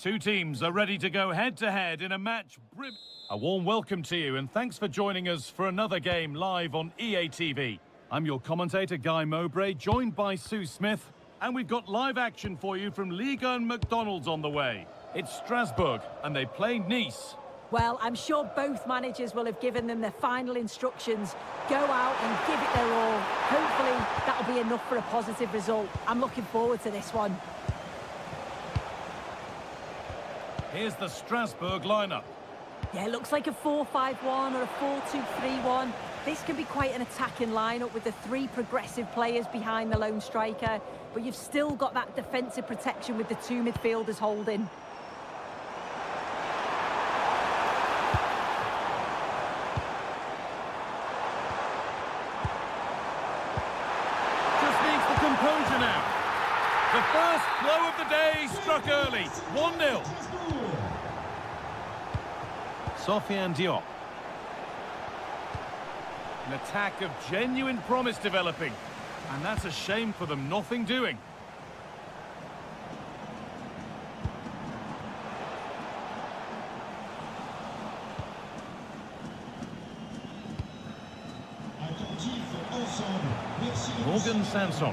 Two teams are ready to go head-to-head in a match. A warm welcome to you and thanks for joining us for another game live on EA TV. I'm your commentator, Guy Mowbray, joined by Sue Smith. And we've got live action for you from Lyon McDonald's on the way. It's Strasbourg and they play Nice. Well, I'm sure both managers will have given them their final instructions. Go out and give it their all. Hopefully that'll be enough for a positive result. I'm looking forward to this one. Here's the Strasbourg lineup. Yeah, it looks like a 4-5-1 or a 4-2-3-1. This can be quite an attacking lineup with the three progressive players behind the lone striker, but you've still got that defensive protection with the two midfielders holding. Just needs the composure now. The first blow of the day struck early. 1-0. Sofiane Diop. An attack of genuine promise developing. And that's a shame for them, nothing doing. Morgan Sanson.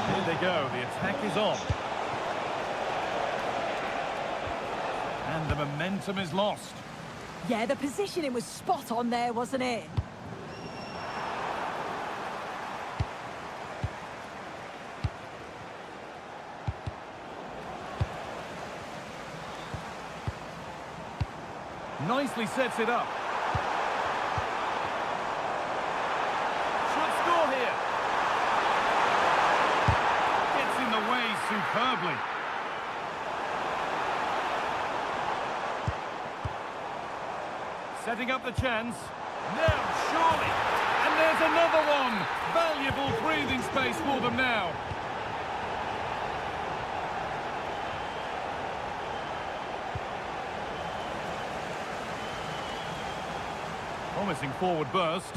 Here they go, the attack is on. And the momentum is lost. Yeah, the positioning was spot on there, wasn't it? Nicely sets it up. Should score here. Gets in the way superbly. Setting up the chance. No, surely. And there's another one. Valuable breathing space for them now. Promising forward burst.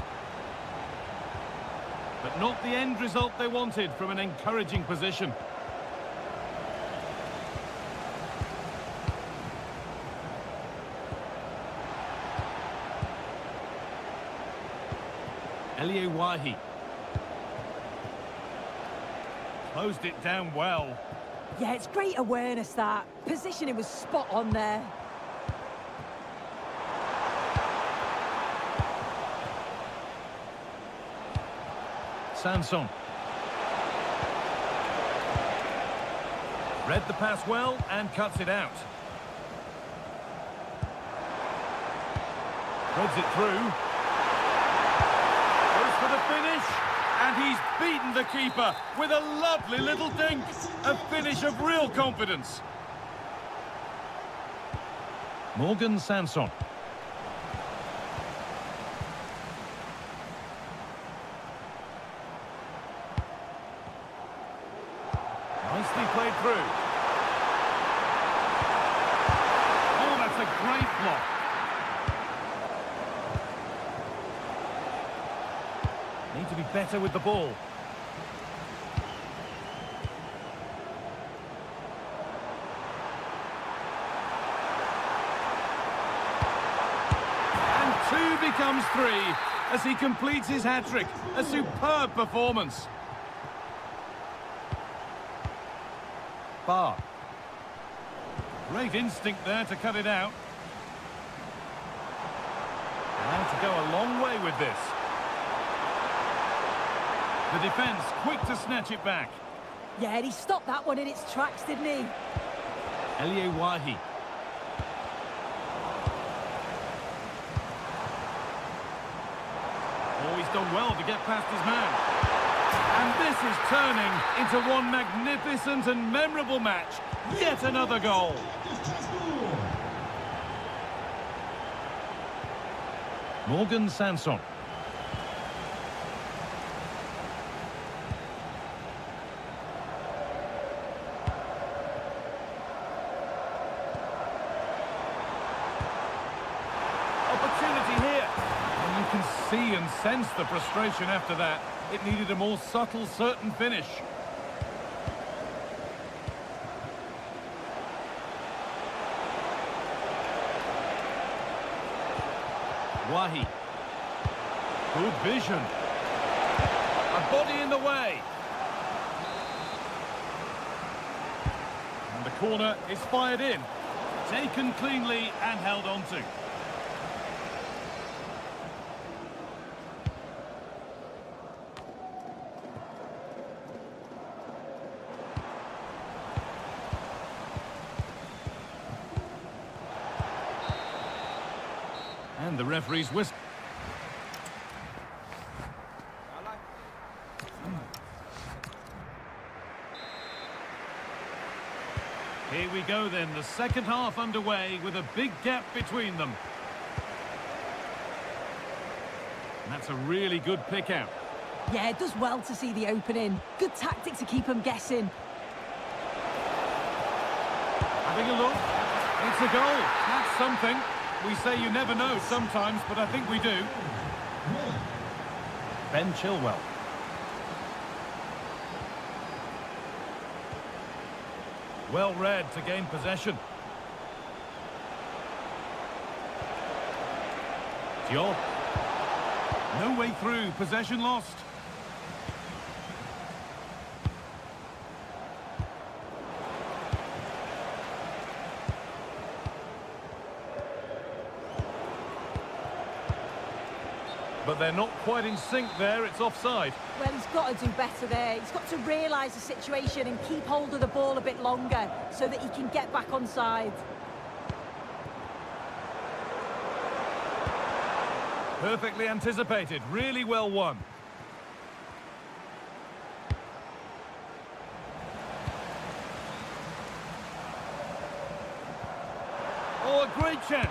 But not the end result they wanted from an encouraging position. Wahi. Closed it down well. Yeah, it's great awareness that. Positioning was spot on there. Sanson. Read the pass well and cuts it out. Threads it through. For the finish, and he's beaten the keeper with a lovely little dink. A finish of real confidence. Morgan Sanson. Nicely played through. Oh, that's a great block. Need to be better with the ball. And two becomes three as he completes his hat-trick. A superb performance. Barr. Great instinct there to cut it out. Allowed to go a long way with this. The defence quick to snatch it back. Yeah, and he stopped that one in its tracks, didn't he? Wahi. Oh, he's done well to get past his man. And this is turning into one magnificent and memorable match. Yet another goal. Morgan Sanson. See and sense the frustration after that. It needed a more subtle, certain finish. Wahi. Good vision. A body in the way. And the corner is fired in. Taken cleanly and held on to. And the referee's whistle. Here we go then, the second half underway with a big gap between them. And that's a really good pick out. Yeah, it does well to see the opening. Good tactic to keep them guessing. Having a look. It's a goal. That's something. We say you never know sometimes, but I think we do. Ben Chilwell. Well read to gain possession. Diop. No way through, possession lost. But they're not quite in sync there, it's offside. Well, he's got to do better there. He's got to realise the situation and keep hold of the ball a bit longer so that he can get back on side. Perfectly anticipated, really well won. Oh, a great chance.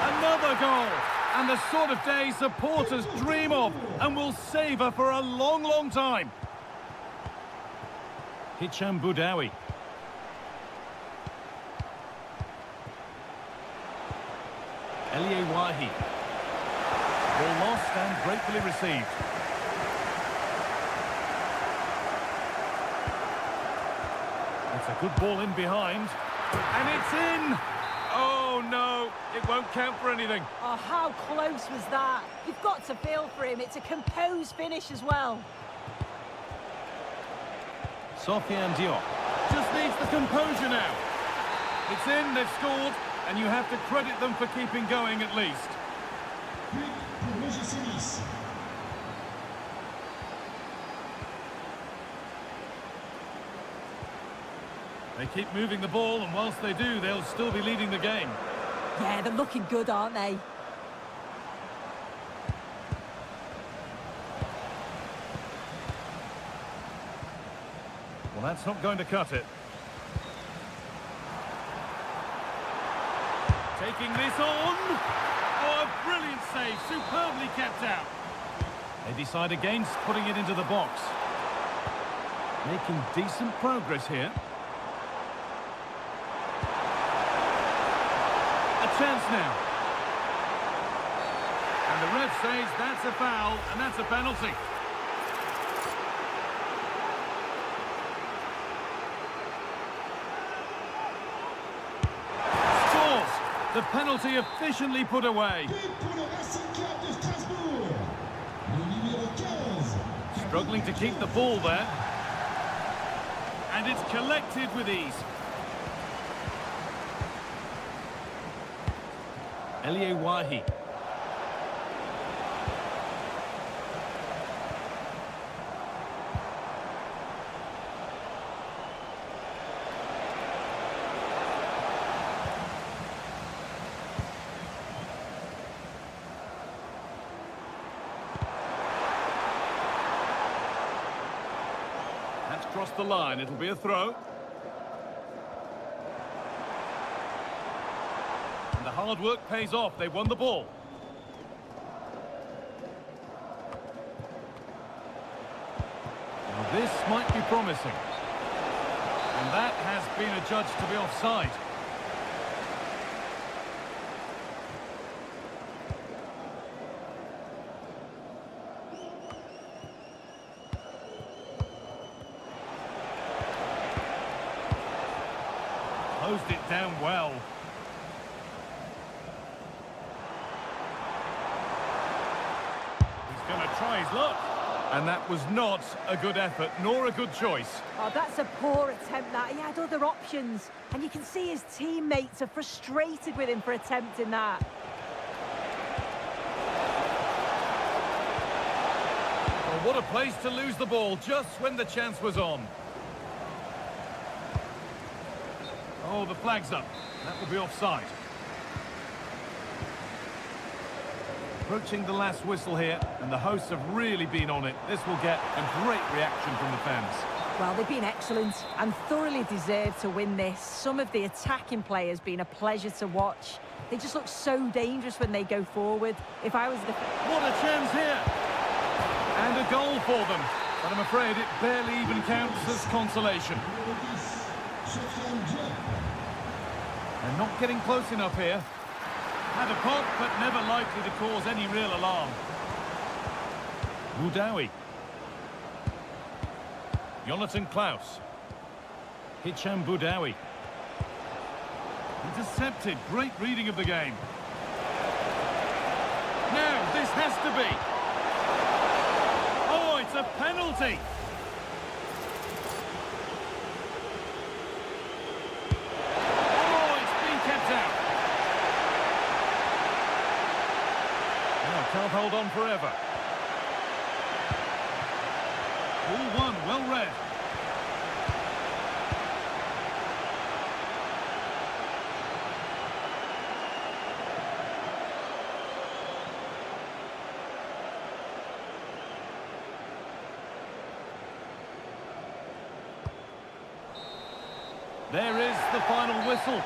Another goal. And the sort of day supporters dream of and will savour for a long, long time. Hicham Boudaoui. Elie Wahi. Ball lost and gratefully received. It's a good ball in behind. And it's in! Oh, no, it won't count for anything. Oh, how close was that? You've got to feel for him. It's a composed finish as well. Sofiane Diop just needs the composure now. It's in, they've scored, and you have to credit them for keeping going at least. They keep moving the ball, and whilst they do, they'll still be leading the game. Yeah, they're looking good, aren't they? Well, that's not going to cut it. Taking this on. Oh, a brilliant save, superbly kept out. They decide against putting it into the box. Making decent progress here. Chance now. And the ref says that's a foul, and that's a penalty. Scores! The penalty efficiently put away. Struggling to keep the ball there. And it's collected with ease. Elie Wahi. That's crossed the line, it'll be a throw. The hard work pays off, they won the ball. Now this might be promising. And that has been adjudged to be offside. Closed it down well. try his luck. And that was not a good effort, nor a good choice. Oh, that's a poor attempt, that. He had other options. And you can see his teammates are frustrated with him for attempting that. Well, what a place to lose the ball just when the chance was on. Oh, the flag's up. That will be offside. Approaching the last whistle here, and the hosts have really been on it. This will get a great reaction from the fans. Well, they've been excellent and thoroughly deserved to win this. Some of the attacking players been a pleasure to watch. They just look so dangerous when they go forward. If I was the... What a chance here! And a goal for them. But I'm afraid it barely even counts as consolation. They're not getting close enough here. Had a pop, but never likely to cause any real alarm. Boudaoui. Jonathan Klaus. Hicham Boudaoui. Intercepted. Great reading of the game. Now, this has to be. Oh, it's a penalty. Oh, it's been kept out. Can't hold on forever. Ball one, well read. There is the final whistle.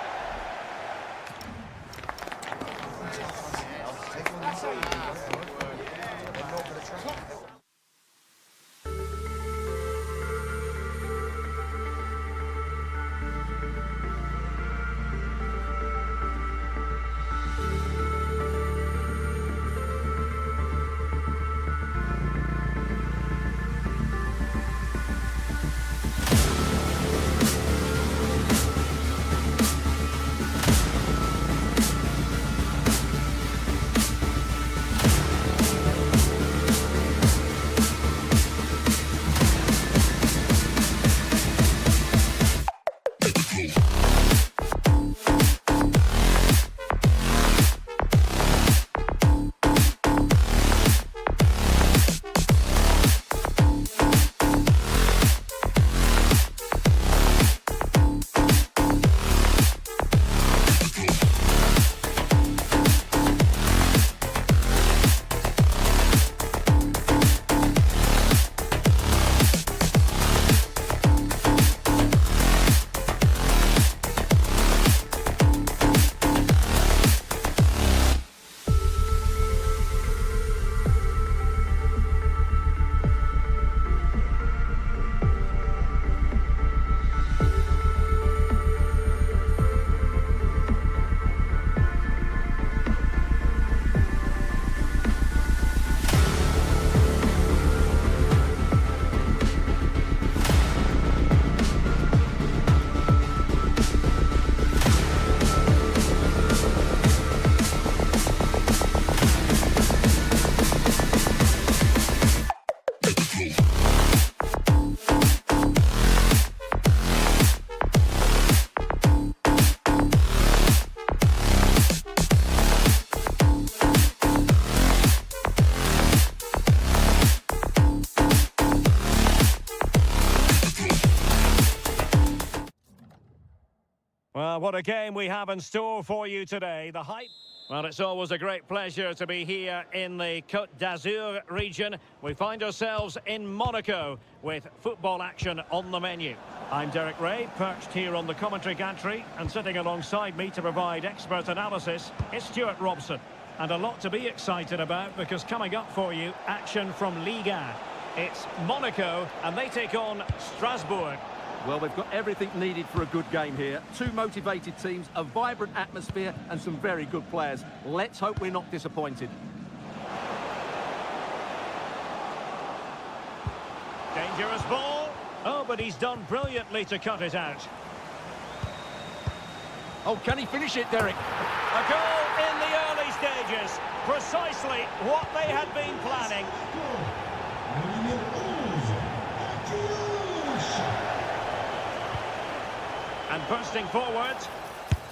Well, what a game we have in store for you today. The hype... Well, it's always a great pleasure to be here in the Côte d'Azur region. We find ourselves in Monaco with football action on the menu. I'm Derek Ray, perched here on the commentary gantry, and sitting alongside me to provide expert analysis is Stuart Robson. And a lot to be excited about, because coming up for you, action from Liga. It's Monaco, and they take on Strasbourg. Well, we've got everything needed for a good game here. Two motivated teams, a vibrant atmosphere, and some very good players. Let's hope we're not disappointed. Dangerous ball. Oh, but he's done brilliantly to cut it out. Oh, can he finish it, Derek? A goal in the early stages. Precisely what they had been planning. And bursting forward.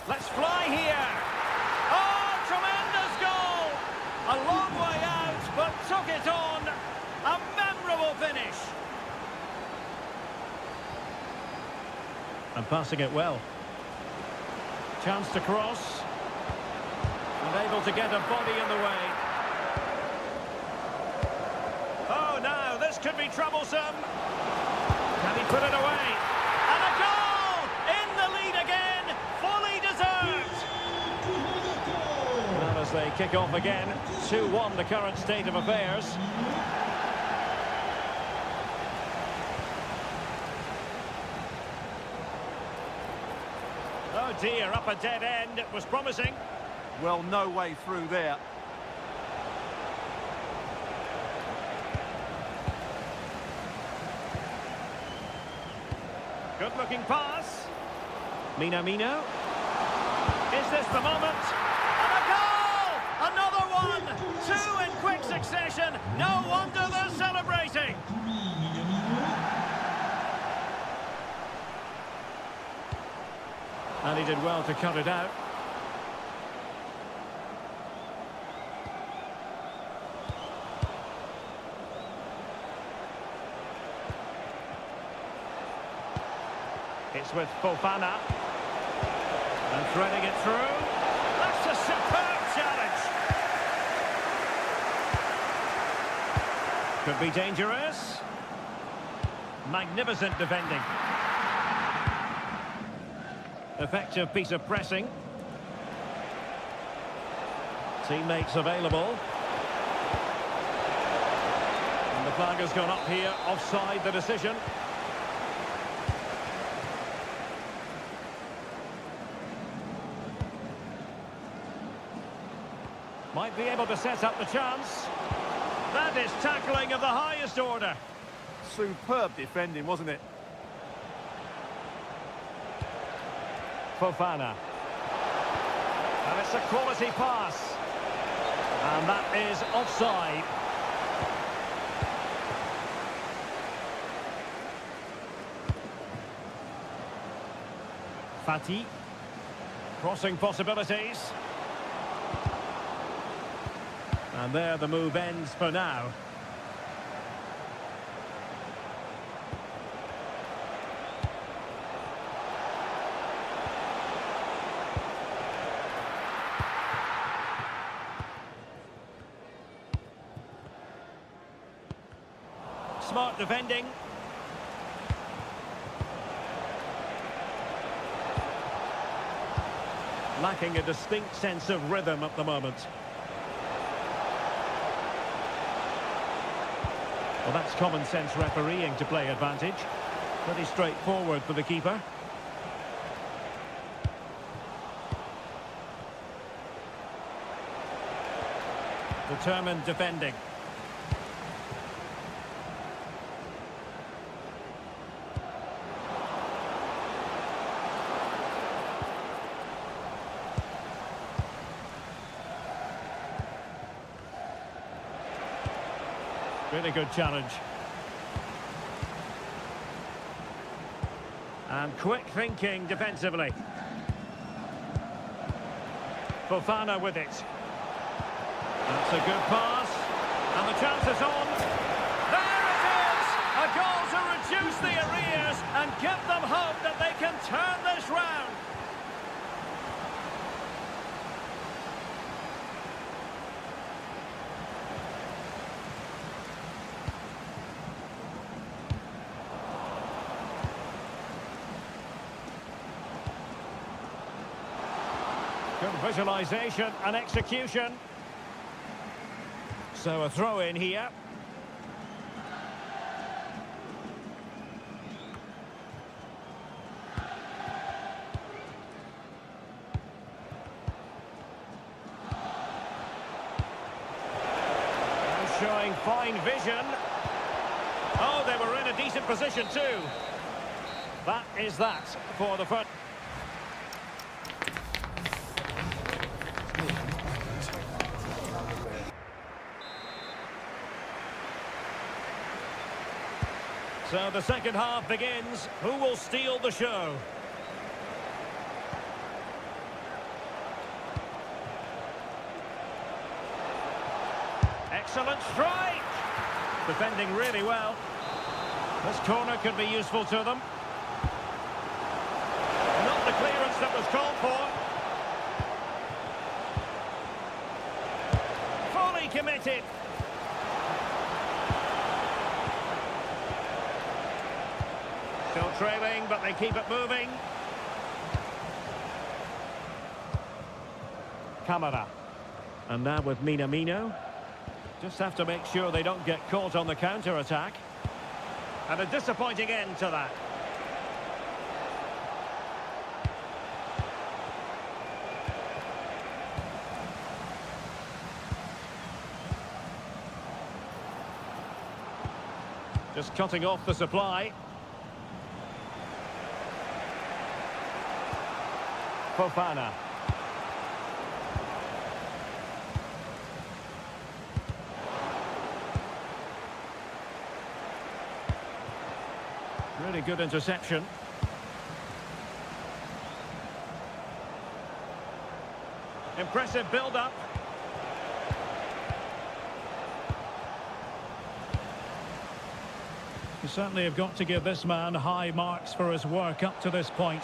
Let's fly here. Oh, tremendous goal! A long way out, but took it on. A memorable finish. And passing it well. Chance to cross. And able to get a body in the way. Oh, now this could be troublesome. Can he put it away? And a goal! In the lead again. Fully deserved. And as they kick off again, 2-1 the current state of affairs. Oh dear, up a dead end. It was promising. Well, no way through there. Good-looking pass. Minamino. Is this the moment? And a goal! Another one! Two in quick succession. No wonder they're celebrating. And he did well to cut it out. It's with Fofana. And threading it through. That's a superb challenge. Could be dangerous. Magnificent defending. Effective piece of pressing. Teammates available. And the flag has gone up here. Offside the decision. Might be able to set up the chance. That is tackling of the highest order. Superb defending, wasn't it? Fofana. And it's a quality pass. And that is offside. Fati. Crossing possibilities. And there the move ends for now. Smart defending. Lacking a distinct sense of rhythm at the moment. Well, that's common sense refereeing to play advantage. Pretty straightforward for the keeper. Determined defending. Really good challenge. And quick thinking defensively. Fofana with it. That's a good pass. And the chance is on. There it is! A goal to reduce the arrears and give them hope that they can turn this round. Good visualisation and execution. So a throw in here. And showing fine vision. Oh, they were in a decent position too. That is that for the front. So the second half begins. Who will steal the show? Excellent strike! Defending really well. This corner could be useful to them. Not the clearance that was called for. Fully committed. Still trailing, but they keep it moving. Camara. And now with Minamino. Just have to make sure they don't get caught on the counter-attack. And a disappointing end to that. Just cutting off the supply. Fofana. Really good interception. Impressive build-up. You certainly have got to give this man high marks for his work up to this point.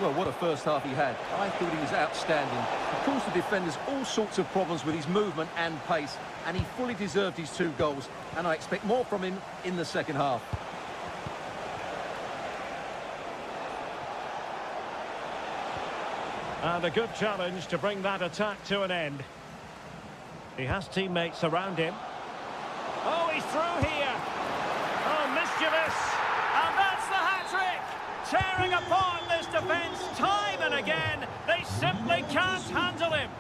Well, what a first half he had. I thought he was outstanding. He caused the defenders all sorts of problems with his movement and pace, and he fully deserved his 2 goals, and I expect more from him in the second half. And a good challenge to bring that attack to an end. He has teammates around him. Oh, he's through here. Oh, mischievous. And that's the hat-trick. Tearing apart this defence time and again. They simply can't handle him.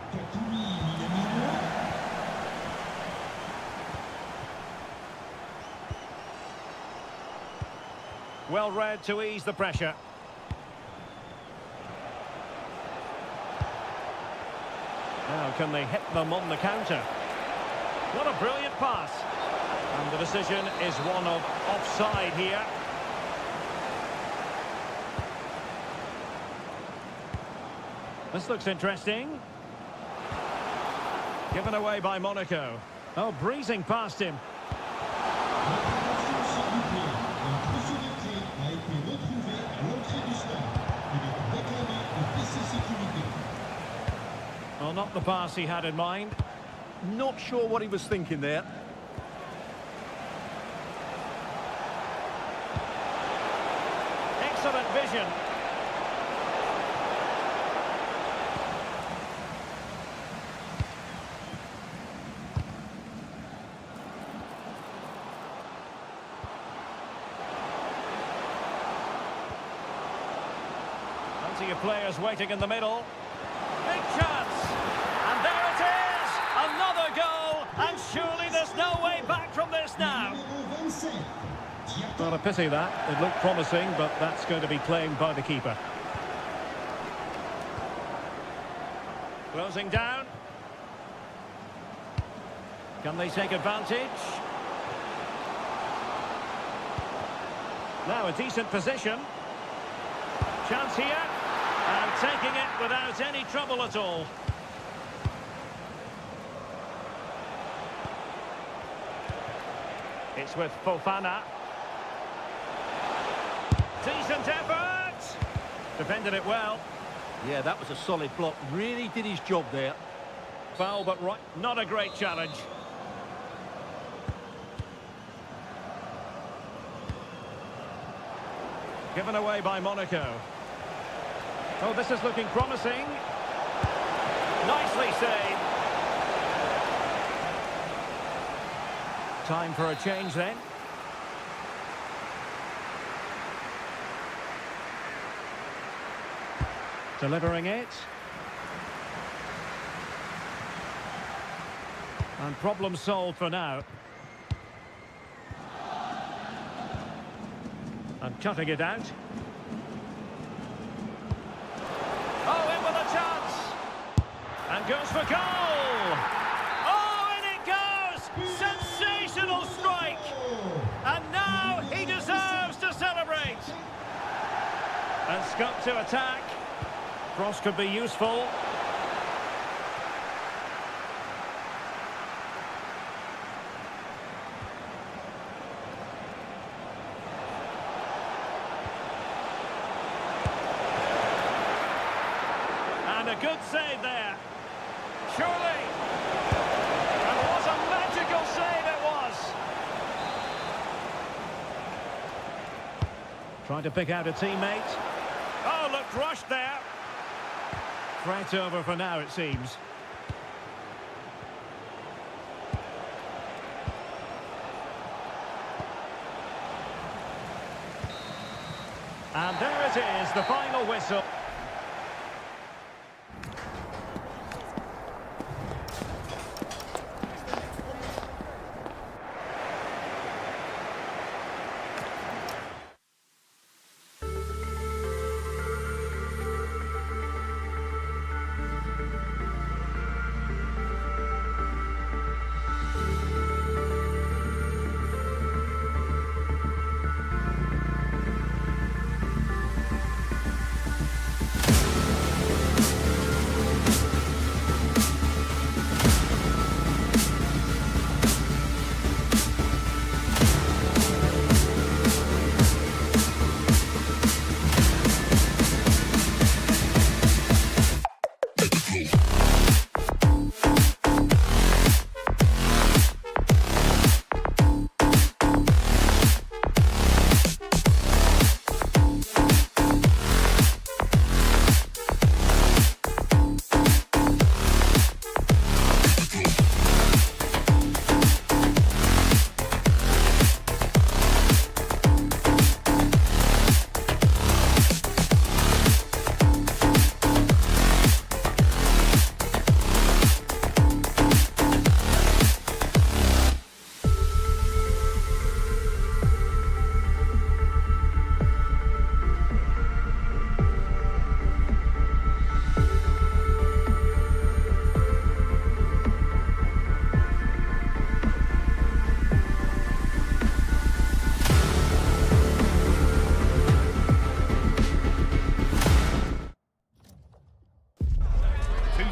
Well read to ease the pressure. Now, can they hit them on the counter? What a brilliant pass. And the decision is one of offside here. This looks interesting. Given away by Monaco. Oh, breezing past him. Well, not the pass he had in mind. Not sure what he was thinking there. Excellent vision. Plenty of players waiting in the middle. Big chance. And there it is! Another goal! And surely there's no way back from this now. Not a pity that. It looked promising, but that's going to be claimed by the keeper. Closing down. Can they take advantage? Now a decent position. Chance here. And taking it without any trouble at all. It's with Fofana. Decent effort! Defended it well. Yeah, that was a solid block. Really did his job there. Foul, but right. Not a great challenge. Given away by Monaco. Oh, this is looking promising. Nicely saved. Time for a change then. Delivering it. And problem solved for now. And cutting it out. Oh, in with a chance. And goes for goal. Oh, in it goes. Sensational strike. And now he deserves scope to attack. Cross could be useful. And a good save there. Surely. And what a magical save it was. Trying to pick out a teammate. Oh, looked rushed there. Threat over for now, it seems. And there it is, the final whistle.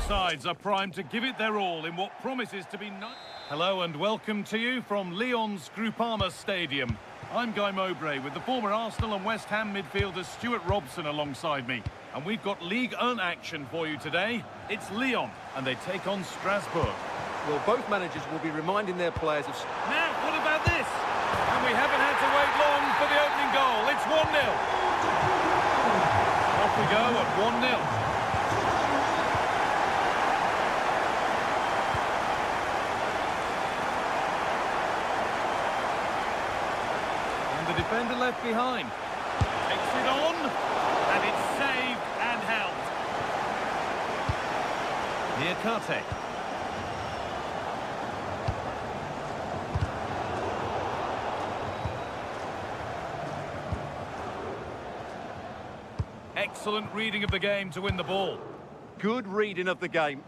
Sides are primed to give it their all in what promises to be nice. Hello and welcome to you from Lyon's Groupama Stadium. I'm Guy Mowbray with the former Arsenal and West Ham midfielder Stuart Robson alongside me. And we've got Ligue 1 action for you today. It's Lyon and they take on Strasbourg. Well, both managers will be reminding their players of... Now, what about this? And we haven't had to wait long for the opening goal. It's 1-0. Off we go at 1-0. Defender left behind. Takes it on, and it's saved and held. Niakate. Excellent reading of the game to win the ball. Good reading of the game.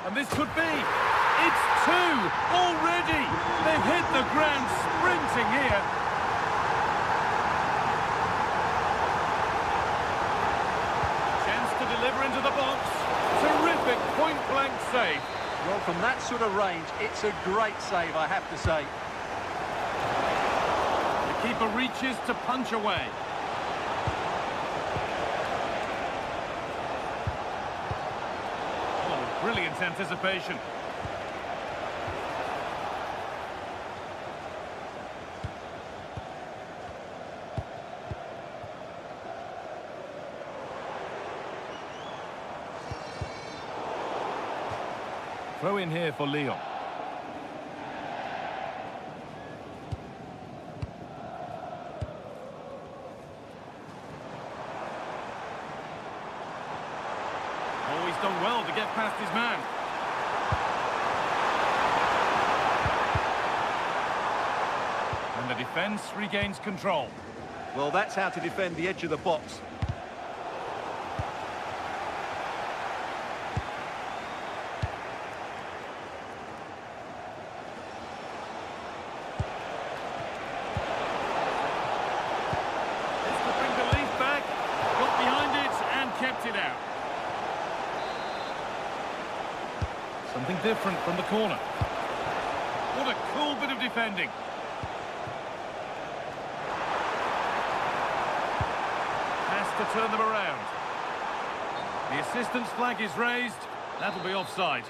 And this could be. It's 2 already. They've hit the ground sprinting here. Chance to deliver into the box. Terrific point-blank save. Well, from that sort of range, it's a great save, I have to say. The keeper reaches to punch away. Brilliant anticipation. Throw in here for Lyon. He's done well to get past his man. defence regains control. Well, that's how to defend the edge of the box. Kept it out. Something different from the corner. What a cool bit of defending. Has to turn them around. The assistant's flag is raised. That'll be offside.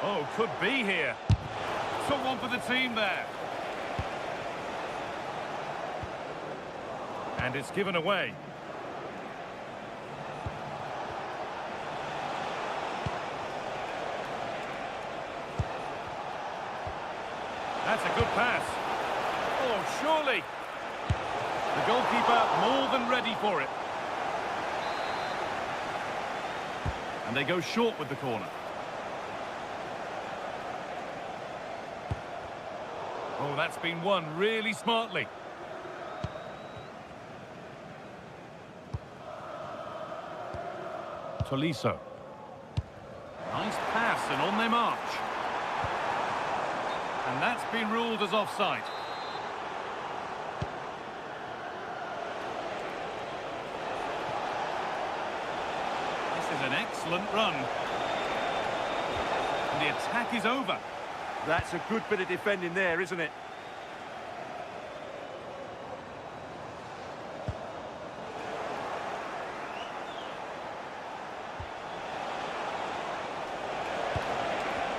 Oh, could be here. Took one for the team there. And it's given away. That's a good pass. Oh, surely. The goalkeeper more than ready for it. And they go short with the corner. Oh, that's been won really smartly. Tolisso. Nice pass and on their march. And that's been ruled as offside. This is an excellent run. And the attack is over. That's a good bit of defending there, isn't it?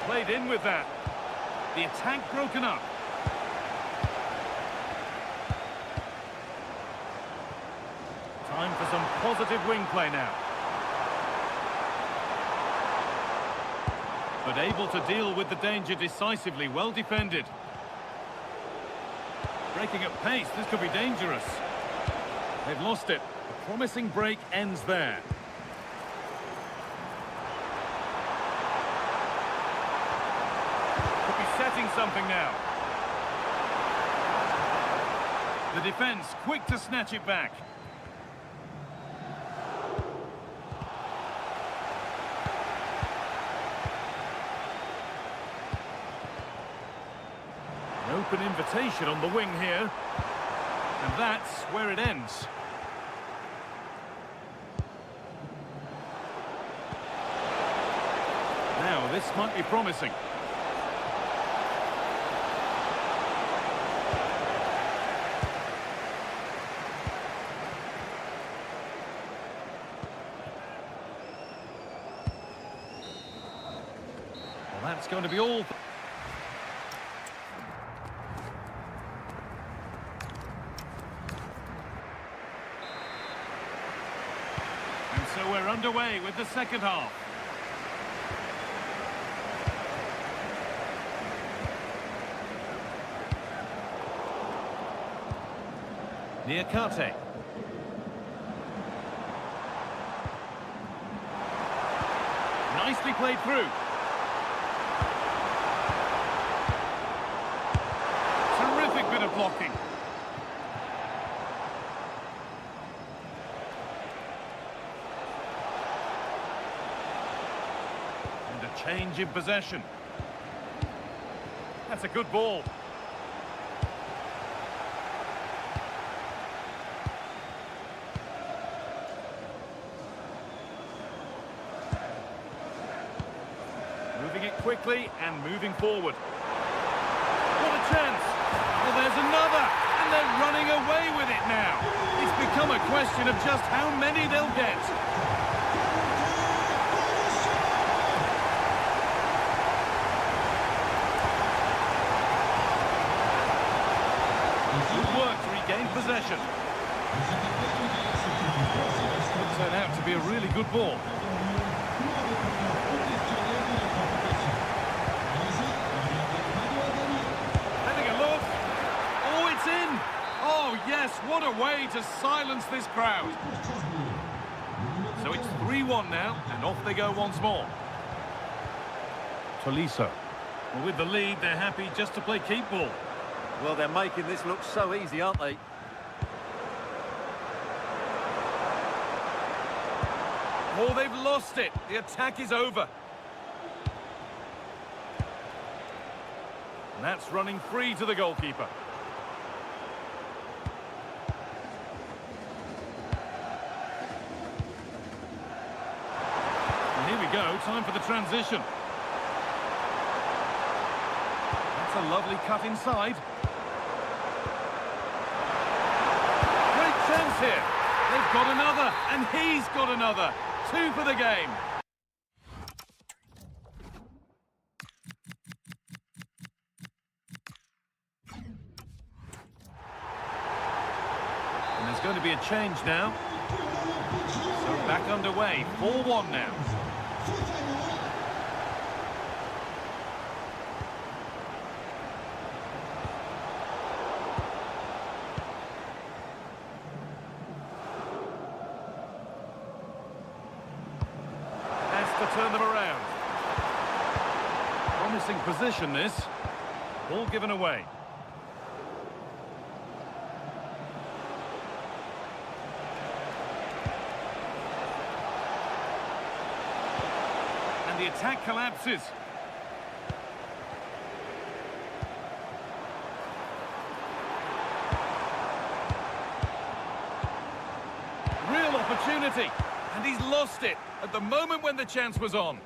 Played in with that. The attack broken up. Time for some positive wing play now. But able to deal with the danger decisively, well defended. Breaking at pace, this could be dangerous. They've lost it. A promising break ends there. Could be setting something now. The defence quick to snatch it back. Open invitation on the wing here, and that's where it ends. Now this might be promising. Well, that's going to be all. So we're underway with the second half. Niakate. Nicely played through. Terrific bit of blocking. Change in possession. That's a good ball. Moving it quickly and moving forward. What a chance! Well, there's another, and they're running away with it now. It's become a question of just how many they'll get. Gain possession. Could turn out to be a really good ball. Having a look. Oh, it's in. Oh, yes, what a way to silence this crowd. So it's 3-1 now, and off they go once more. Tolisso. Well, with the lead, they're happy just to play keep ball. Well, they're making this look so easy, aren't they? Oh, they've lost it. The attack is over. And that's running free to the goalkeeper. And here we go, time for the transition. That's a lovely cut inside. Great chance here. They've got another, and he's got another. 2 for the game. And there's going to be a change now. So back underway, 4-1 now. To turn them around. Promising position this. Ball given away. And the attack collapses. Real opportunity. And he's lost it at the moment when the chance was on.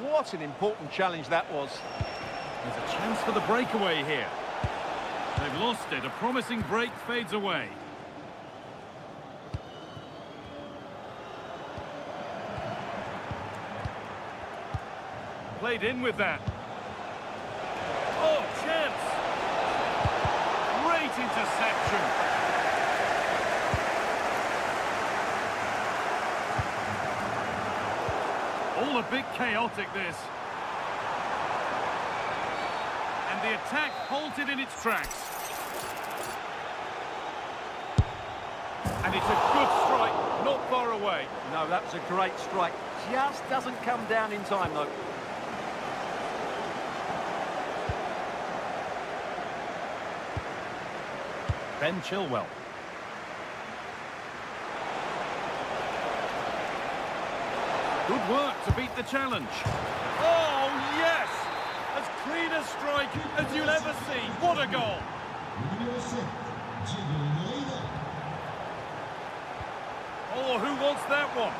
What an important challenge that was. There's a chance for the breakaway here. They've lost it. A promising break fades away. Played in with that. Oh, chance. Great interception. All a bit chaotic, this. And the attack halted in its tracks. And it's a good strike, not far away. No, that was a great strike. Just doesn't come down in time, though. Ben Chilwell. Good work to beat the challenge. Oh, yes! As clean a strike as you'll ever see. What a goal! Oh, who wants that one?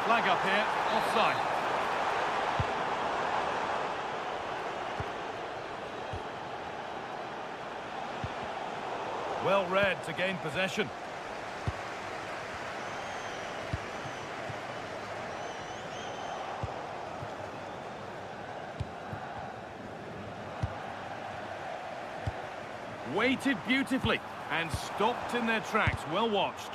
Flag up here, offside. Well read to gain possession. Waited beautifully and stopped in their tracks. Well watched.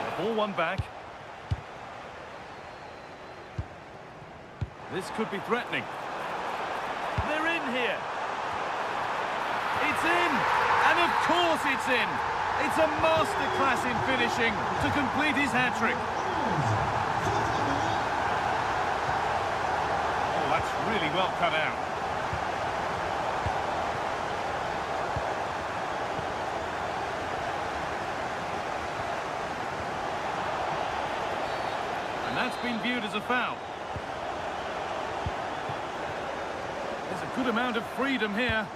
The ball won back. This could be threatening. They're in here. It's in! And of course it's in! It's a masterclass in finishing to complete his hat-trick. Oh, that's really well cut out. And that's been viewed as a foul. There's a good amount of freedom here.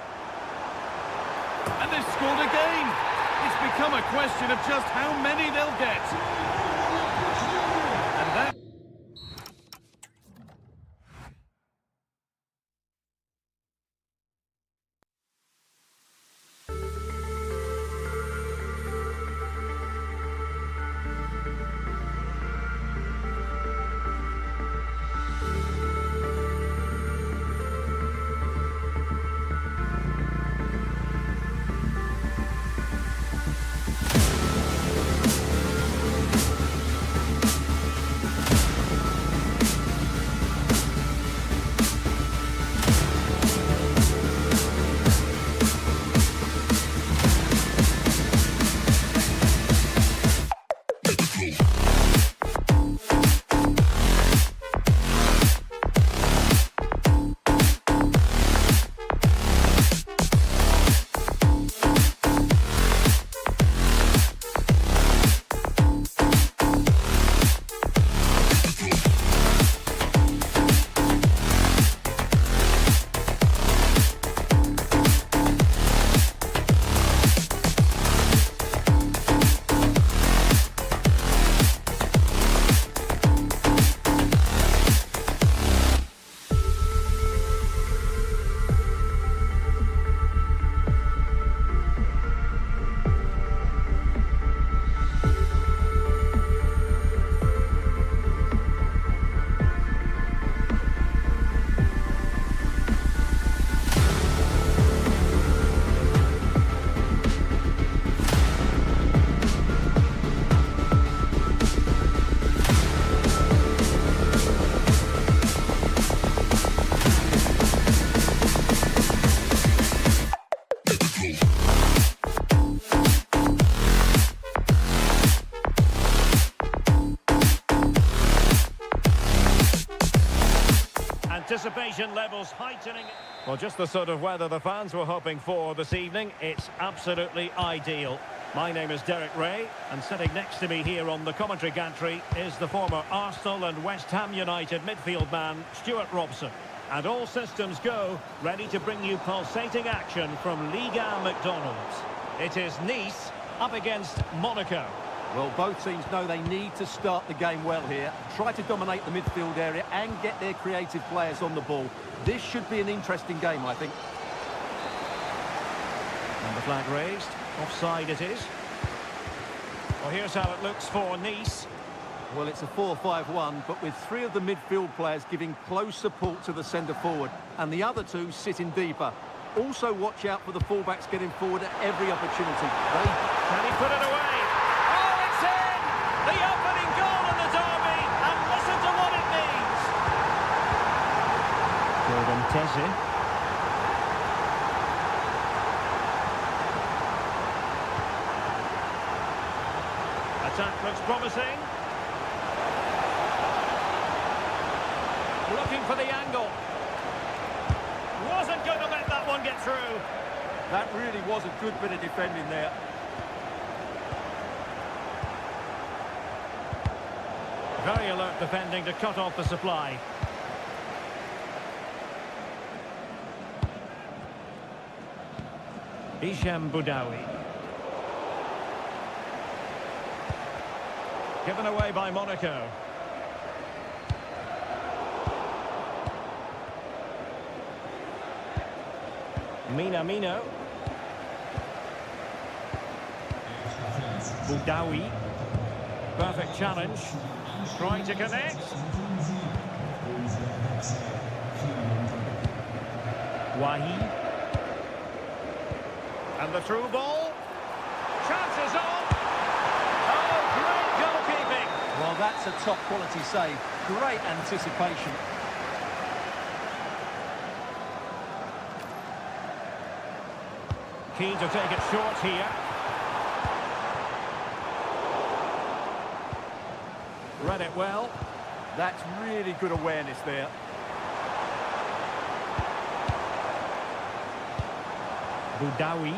And they've scored again. It's become a question of just how many they'll get. And that... anticipation levels heightening. Well, just the sort of weather the fans were hoping for this evening. It's absolutely ideal. My name is Derek Ray, and sitting next to me here on the commentary gantry is the former Arsenal and West Ham United midfield man, Stuart Robson. And all systems go, ready to bring you pulsating action from Liga McDonald's. It is Nice up against Monaco. Well, both teams know they need to start the game well here. Try to dominate the midfield area and get their creative players on the ball. This should be an interesting game, I think. And the flag raised. Offside it is. Well, here's how it looks for Nice. Well, it's a 4-5-1, but with three of the midfield players giving close support to the centre-forward, and the other two sitting deeper. Also watch out for the fullbacks getting forward at every opportunity. Can he put it away? Oh, it's in! The opening goal in the derby, and listen to what it means. Jordan Tezzi. Attack looks promising. Looking for the angle. Wasn't going to let that one get through. That really was a good bit of defending there. Very alert defending to cut off the supply. Hisham Boudaoui. Given away by Monaco. Minamino. Boudaoui. Perfect challenge. Trying to connect. Wahi. And the through ball. Chances on. Oh, great goalkeeping. Well, that's a top quality save. Great anticipation. Keen to take it short here. Read it well. That's really good awareness there. Boudaoui.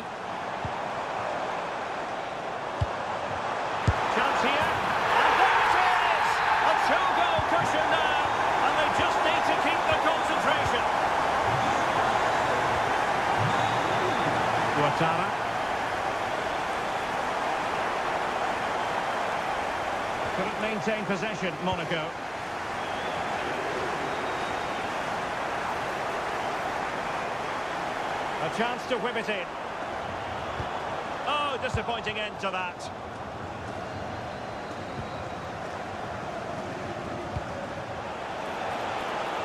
Chance here. And there it is! A two-goal cushion now. And they just need to keep the concentration. Ouattara. Couldn't maintain possession, Monaco. A chance to whip it in. Oh, disappointing end to that.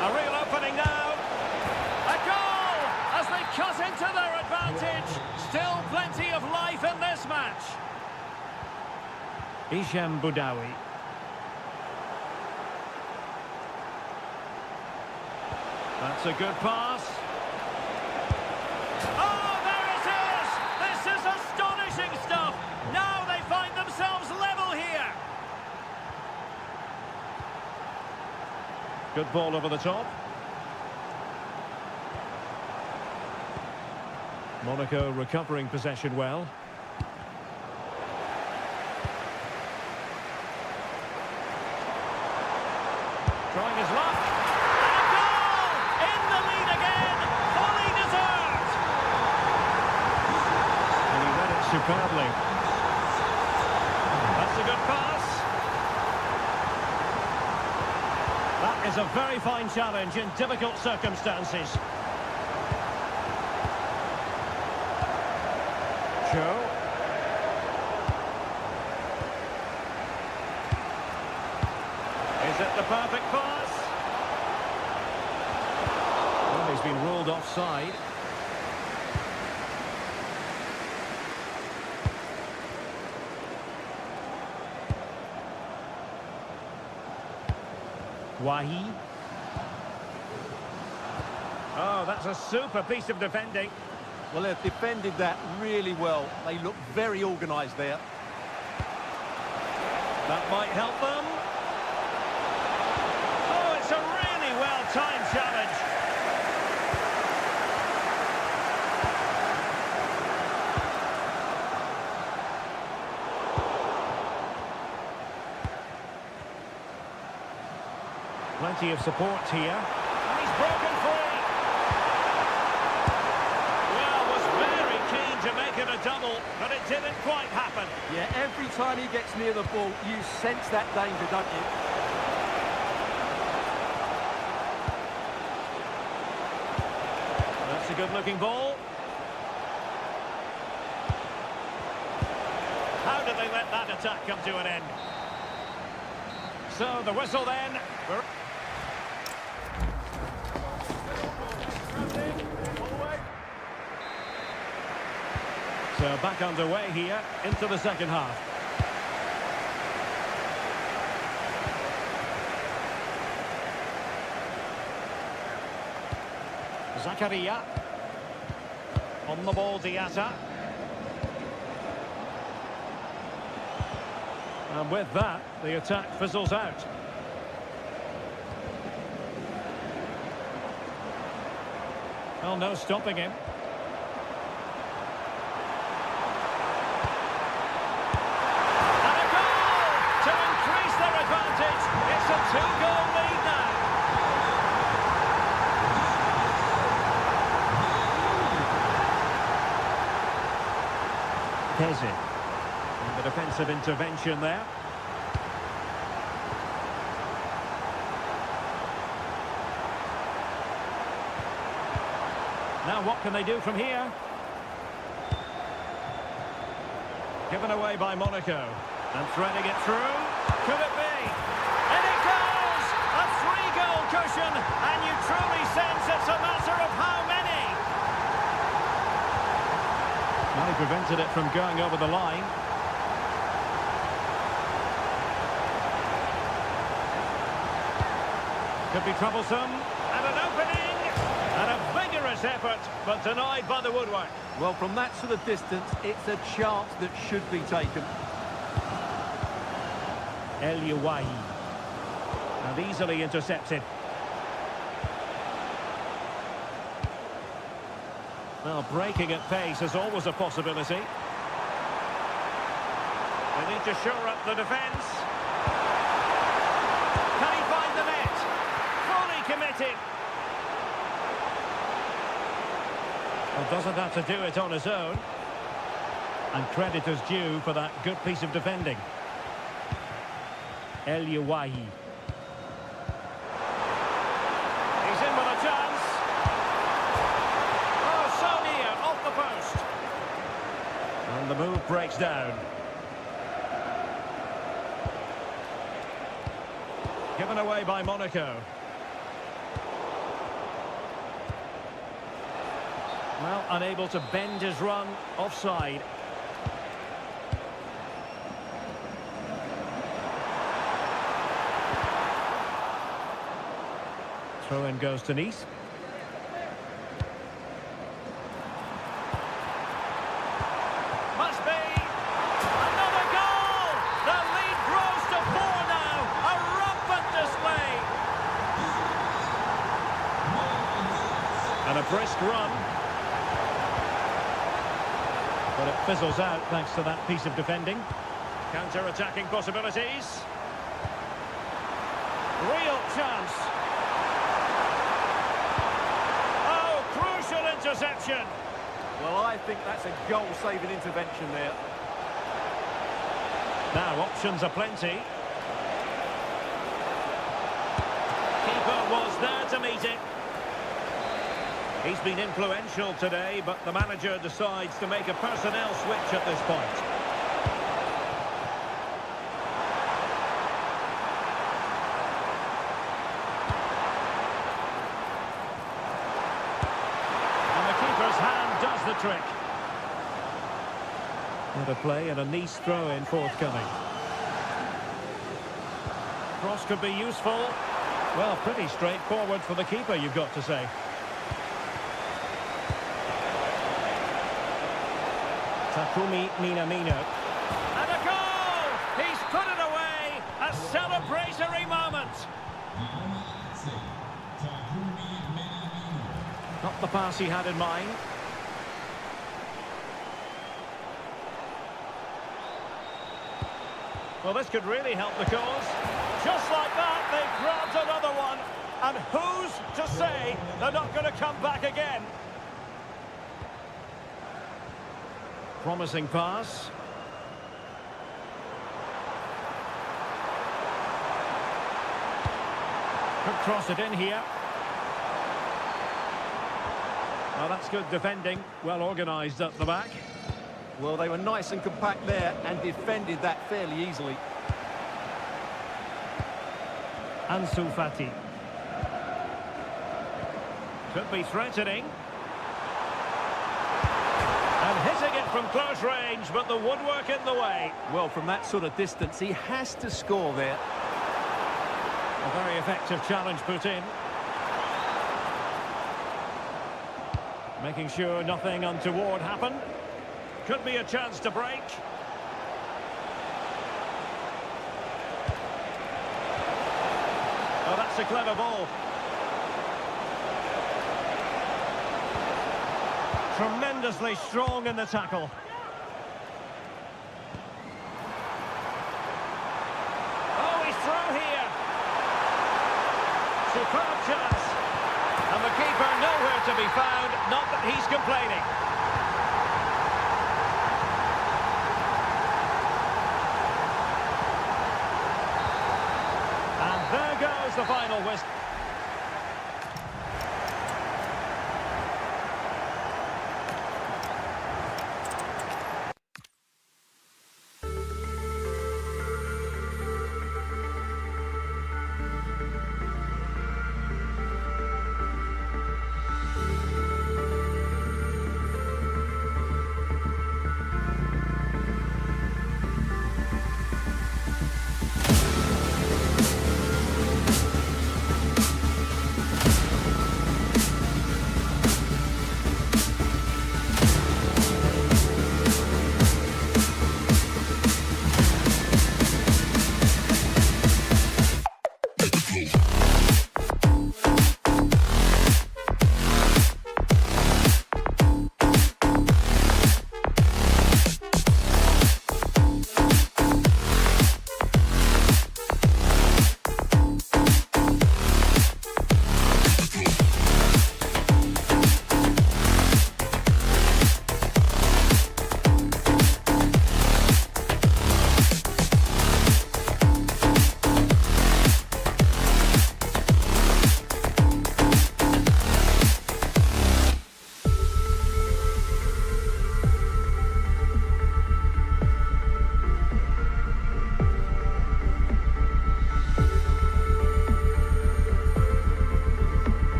A real opening now. A goal as they cut into their advantage. Still plenty of life in this match. Hisham Boudaoui. That's a good pass. Oh, there it is! This is astonishing stuff! Now they find themselves level here! Good ball over the top. Monaco recovering possession well. Trying his luck. And a goal! In the lead again! Fully deserved! And he read it superbly. That's a good pass. That is a very fine challenge in difficult circumstances. Joe. Is it the perfect pass? Well, he's been ruled offside. Wahi. Oh, that's a super piece of defending. Well, they've defended that really well. They look very organised there. That might help them. Oh, it's a really well-timed challenge. Plenty of support here. And he's broken free. Well, was very keen to make it a double, but it didn't quite happen. Yeah, every time he gets near the ball, you sense that danger, don't you? That's a good-looking ball. How did they let that attack come to an end? So the whistle then. So back underway here into the second half. Zakaria. On the ball, Diatta. And with that, the attack fizzles out. Well, no stopping him. And a goal to increase their advantage. It's a two-goal lead now. Keze. And the defensive intervention there. Now what can they do from here? Given away by Monaco. And threading it through. Could it be? And it goes! A three-goal cushion. And you truly sense it's a matter of how many. Well, he prevented it from going over the line. Could be troublesome. And an opening. And a vigorous effort, but denied by the woodwork. Well, from that sort of distance, it's a chance that should be taken. El Yawahi. And easily intercepted. Well, breaking at pace is always a possibility. They need to shore up the defence. Can he find the net? Fully committed. Well, doesn't have to do it on his own. And credit is due for that good piece of defending. El Yawahi. He's in with a chance. Oh, so near, off the post. And the move breaks down. Given away by Monaco. Well, unable to bend his run, offside. Throw-in goes to Nice. Must be! Another goal! The lead grows to 4 now! A rampant display! And a brisk run. But it fizzles out thanks to that piece of defending. Counter-attacking possibilities. Real chance. Oh, crucial interception. Well, I think that's a goal-saving intervention there. Now, options are plenty. Keeper was there to meet it. He's been influential today, but the manager decides to make a personnel switch at this point. And the keeper's hand does the trick. What a play, and a Nice throw-in forthcoming. Cross could be useful. Well, pretty straightforward for the keeper, you've got to say. Takumi Minamino. And a goal! He's put it away! A celebratory moment! Not the pass he had in mind. Well, this could really help the cause. Just like that, they've grabbed another one. And who's to say they're not going to come back again? Promising pass. Could cross it in here. Well, that's good defending. Well organised at the back. Well, they were nice and compact there and defended that fairly easily. Ansu Fati. Could be threatening. And hitting it from close range, but the woodwork in the way. Well, from that sort of distance, he has to score there. A very effective challenge put in. Making sure nothing untoward happened. Could be a chance to break. Oh, that's a clever ball. Tremendously strong in the tackle. Oh, he's through here. Superb chance. And the keeper nowhere to be found. Not that he's complaining. And there goes the final whistle.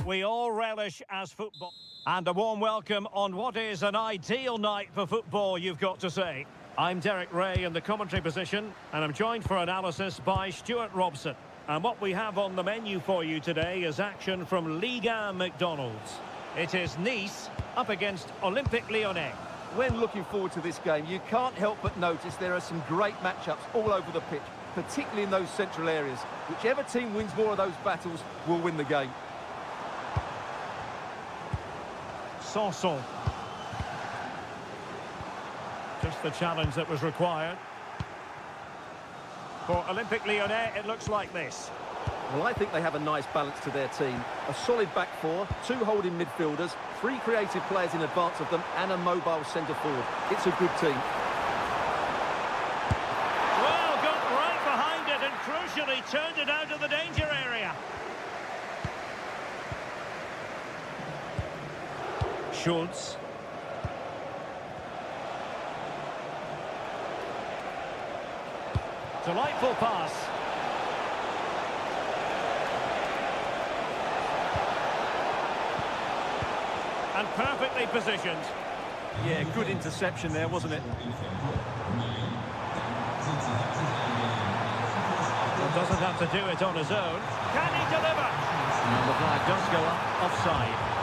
We all relish as football. And a warm welcome on what is an ideal night for football, you've got to say. I'm Derek Ray in the commentary position, and I'm joined for analysis by Stuart Robson. And what we have on the menu for you today is action from Liga McDonald's. It is Nice up against Olympique Lyonnais. When looking forward to this game, you can't help but notice there are some great matchups all over the pitch, particularly in those central areas. Whichever team wins more of those battles will win the game. Sanson. Just the challenge that was required. For Olympique Lyonnais, it looks like this. Well, I think they have a nice balance to their team. A solid back four, two holding midfielders, three creative players in advance of them, and a mobile centre-forward. It's a good team. Well, got right behind it and crucially turned it out of the danger area. Schultz. Delightful pass. and perfectly positioned. Yeah, good interception there, wasn't it? Well, doesn't have to do it on his own. Can he deliver? And the flag does go up offside.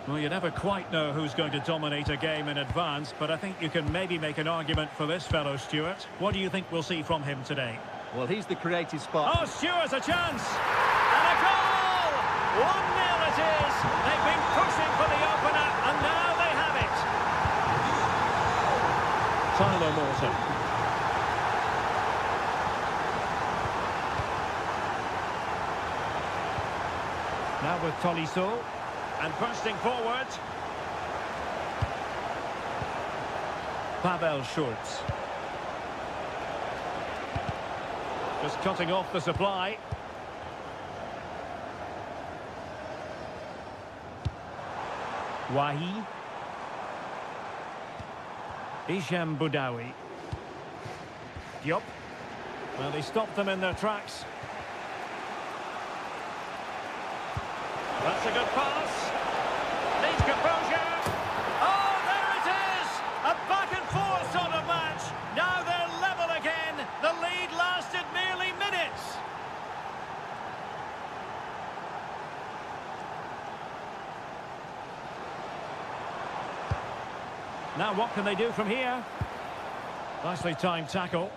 Well, you never quite know who's going to dominate a game in advance, but I think you can maybe make an argument for this fellow, Stuart. What do you think we'll see from him today? Well, he's the creative spark. Oh, Stewart's a chance! And a goal! 1-0 it is! They've been pushing for the opener, and now they have it! Tyler Morton. Now with Tolisso. And bursting forward. Pavel Schultz. Just cutting off the supply. Wahi. Isham Boudaoui. Diop. Well, they stopped them in their tracks. That's a good pass. Needs composure. Oh, there it is! A back and forth sort of match. Now they're level again. The lead lasted merely minutes. Now what can they do from here? Nicely timed tackle.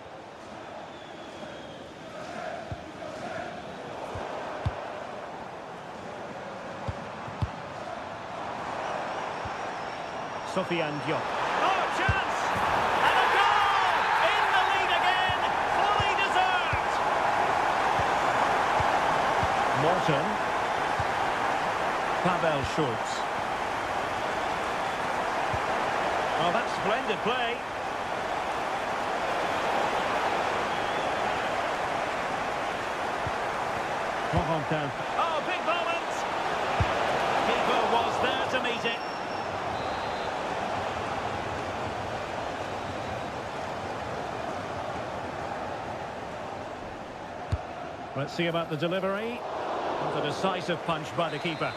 Sofiane Diop. Oh, chance! And a goal! In the lead again! Fully deserved! Morton. Pavel Schultz. Oh, that's splendid play. Corentin. Oh, big moment! Keeper was there to meet it. Let's see about the delivery. Not a decisive punch by the keeper.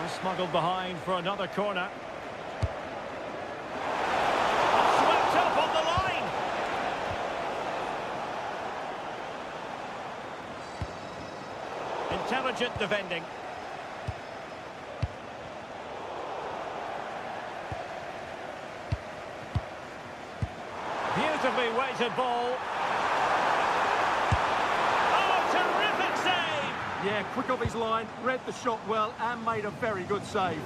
And smuggled behind for another corner. Swept up on the line. Intelligent defending. Beautifully weighted ball. Yeah, quick off his line, read the shot well and made a very good save.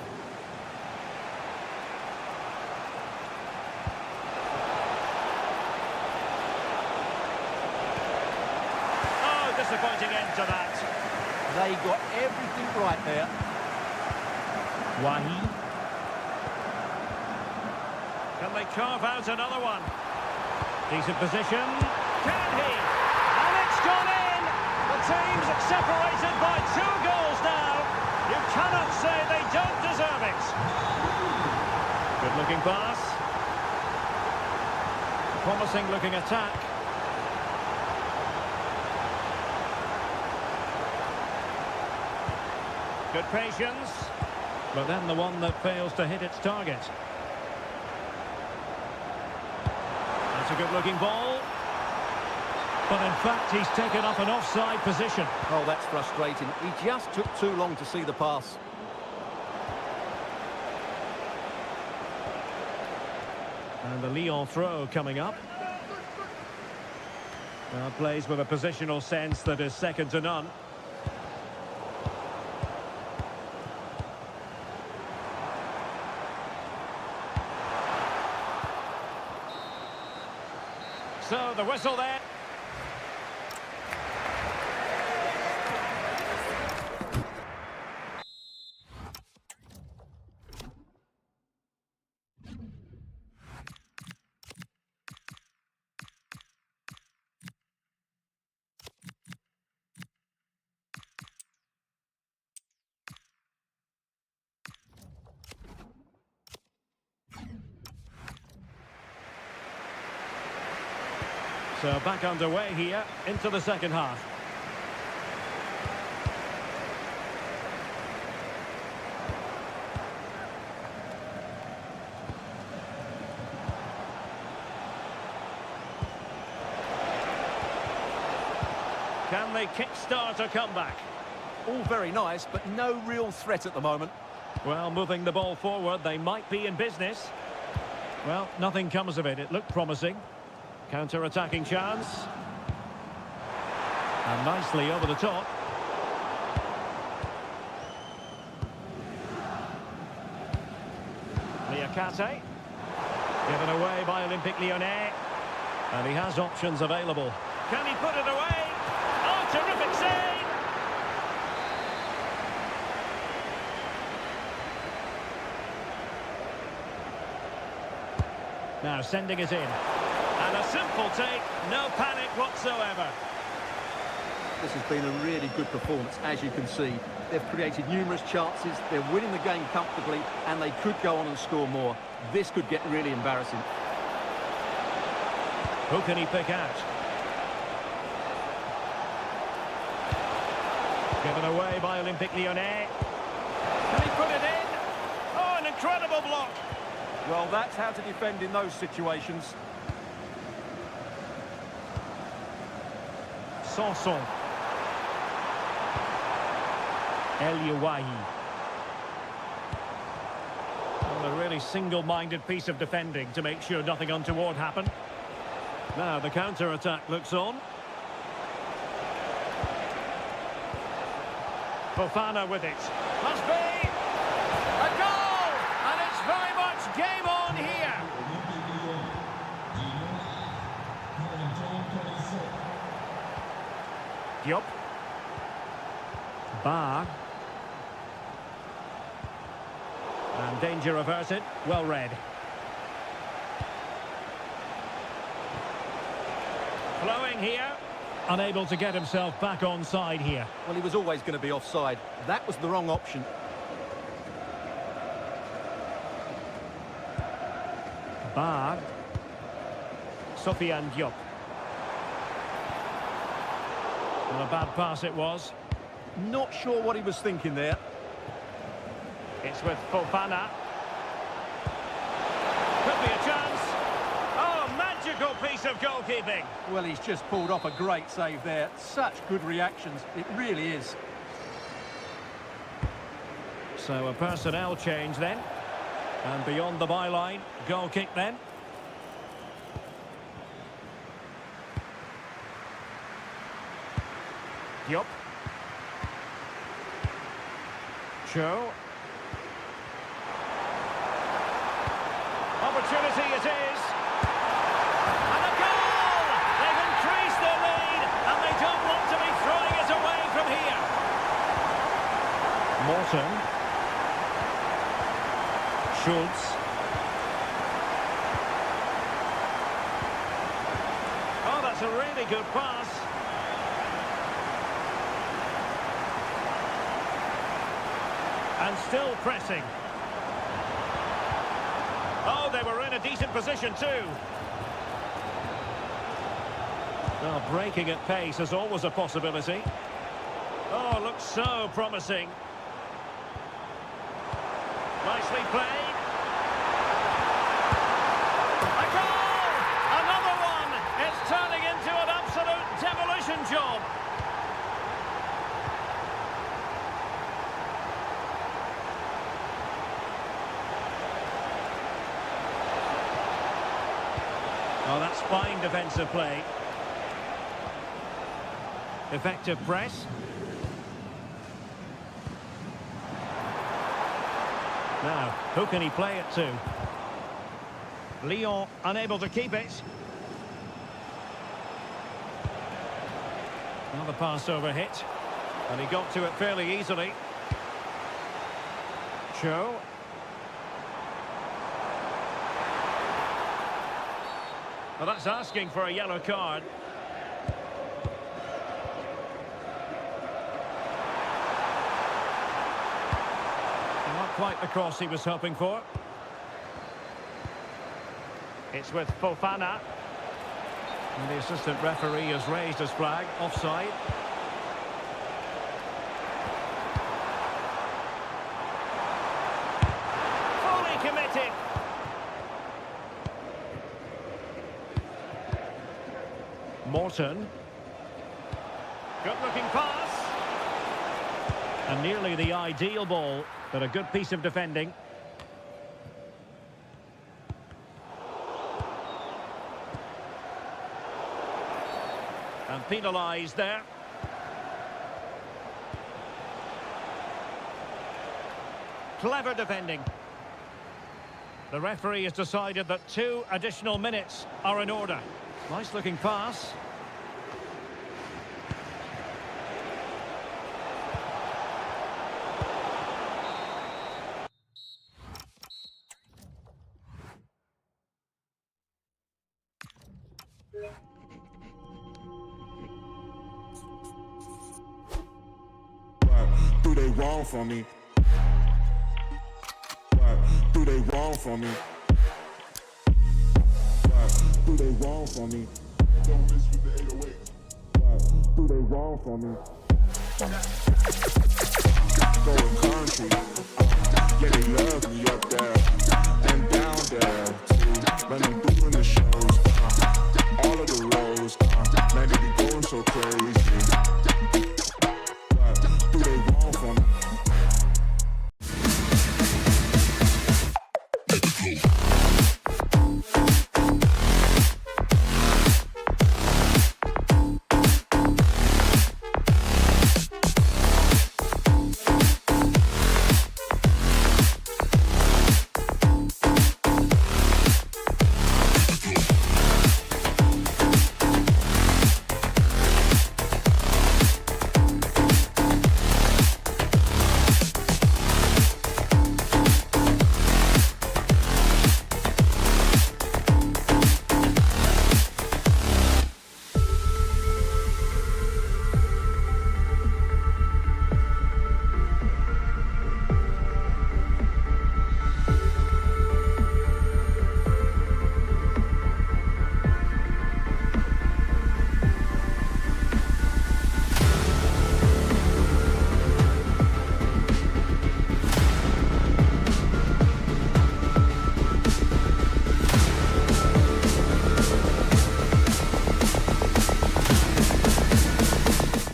Oh, disappointing end to that. They got everything right there. Wahi. Can they carve out another one? Decent position. Can he? And it's gone in! The team's separated by 2 goals now. You cannot say they don't deserve it. Good-looking pass. Promising-looking attack. Good patience. But then the one that fails to hit its target. That's a good-looking ball. But in fact, he's taken up an offside position. Oh, that's frustrating. He just took too long to see the pass. And the Lyon throw coming up. Now plays with a positional sense that is second to none. So the whistle there. So back underway here into the second half. Can they kickstart a comeback? All very nice, but no real threat at the moment. Well, moving the ball forward, they might be in business. Well, nothing comes of it. It looked promising. Counter-attacking chance. And nicely over the top. Liakate. Given away by Olympique Lyonnais. And he has options available. Can he put it away? Oh, terrific save! Now sending it in. And a simple take, no panic whatsoever. This has been a really good performance, as you can see. They've created numerous chances, they're winning the game comfortably, and they could go on and score more. This could get really embarrassing. Who can he pick out? Given away by Olympique Lyonnais. Can he put it in? Oh, an incredible block. Well, that's how to defend in those situations. Sanson. El Youahi. Well, a really single-minded piece of defending to make sure nothing untoward happened. Now the counter-attack looks on. Fofana with it. Must be a goal! And it's very much game on here. Diop. Bar. And danger averted. Well read. Flowing here. Unable to get himself back on side here. Well, he was always going to be offside. That was the wrong option. Bar. Sofiane Diop. Well, a bad pass it was. Not sure what he was thinking there. It's with Fofana. Could be a chance. Oh, magical piece of goalkeeping. Well, he's just pulled off a great save there. Such good reactions. It really is. So a personnel change then. And beyond the byline, goal kick then. Diop. Cho. Opportunity it is. And a goal! They've increased their lead, and they don't want to be throwing it away from here. Morton. Schultz. Oh, that's a really good pass. And still pressing. Oh, they were in a decent position too. Well, breaking at pace is always a possibility. Oh, looks so promising. Nicely played. A goal! Another one! It's turning into an absolute demolition job. Oh, that's fine defensive play. Effective press. Now, who can he play it to? Lyon unable to keep it. Another pass over hit. And he got to it fairly easily. Cho. Well, that's asking for a yellow card. Not quite the cross he was hoping for. It's with Fofana. And the assistant referee has raised his flag. Offside. Fully committed. Morton. Good-looking pass. And nearly the ideal ball, but a good piece of defending. And penalised there. Clever defending. The referee has decided that 2 additional minutes are in order. Nice looking pass. Do they wrong for me? Do they wrong for me? Do they wrong for me? Don't miss with the 808. Do they wrong for me? Going country. Yeah, they love me up there and down there too. When I'm doing the shows, all of the roads, man, they be going so crazy. Do they wrong for me?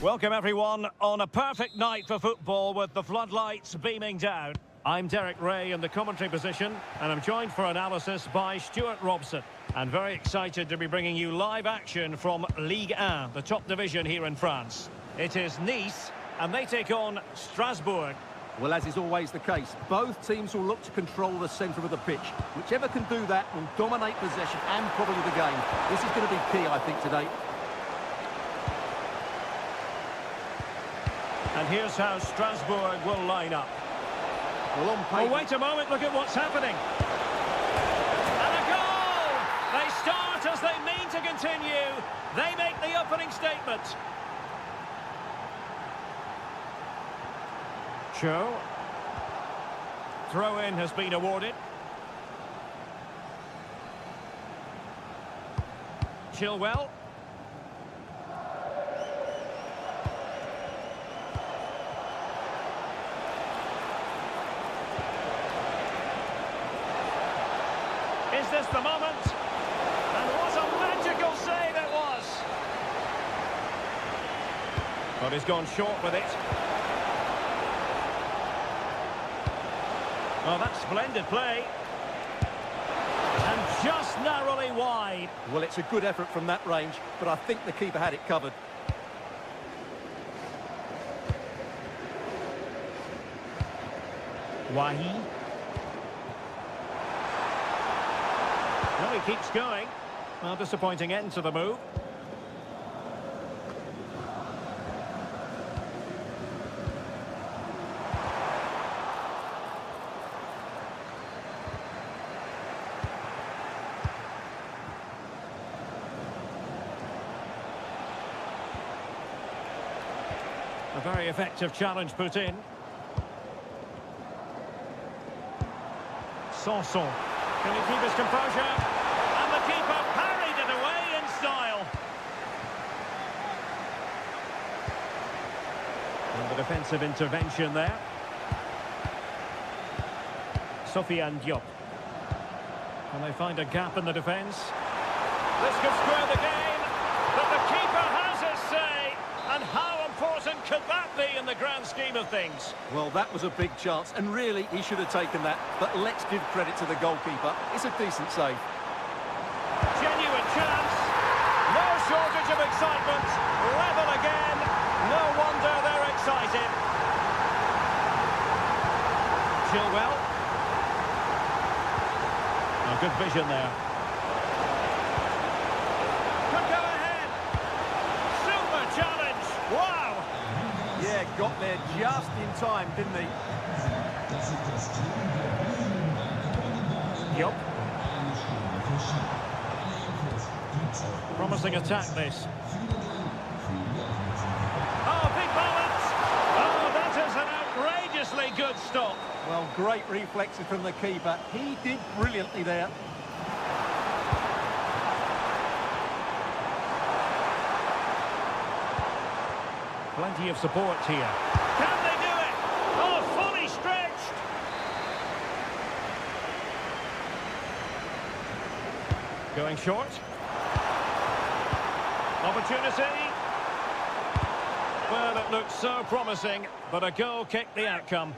Welcome everyone on a perfect night for football with the floodlights beaming down. I'm Derek Ray in the commentary position and I'm joined for analysis by Stuart Robson. And very excited to be bringing you live action from Ligue 1, the top division here in France. It is Nice and they take on Strasbourg. Well, as is always the case, both teams will look to control the centre of the pitch. Whichever can do that will dominate possession and probably the game. This is going to be key, I think, today. And here's how Strasbourg will line up. Well, on paper... Oh, wait a moment, look at what's happening. And a goal! They start as they mean to continue. They make the opening statement. Cho. Throw-in has been awarded. Chilwell. Is this the moment? And what a magical save it was! But he's gone short with it. Oh, that's splendid play. And just narrowly wide. Well, it's a good effort from that range, but I think the keeper had it covered. Wahi. Well, he keeps going. Well, disappointing end to the move. A very effective challenge put in. Sanson. Can he keep his composure? And the keeper parried it away in style. And the defensive intervention there. Sofiane Diop. Can they find a gap in the defence? This could square the game, but the keeper has his say. And how be in the grand scheme of things. Well, that was a big chance, and really, he should have taken that. But let's give credit to the goalkeeper. It's a decent save. Genuine chance. No shortage of excitement. Level again. No wonder they're excited. Chilwell. Oh, good vision there. Could go ahead. Super challenge. Wow. Yeah, got there just in time, didn't he? Yup. Promising attack, this. Oh, big balance. Oh, that is an outrageously good stop. Well, great reflexes from the keeper. He did brilliantly there. Plenty of support here. Can they do it? Oh, fully stretched. Going short. Opportunity. Well, it looked so promising, but a goal kicked the outcome.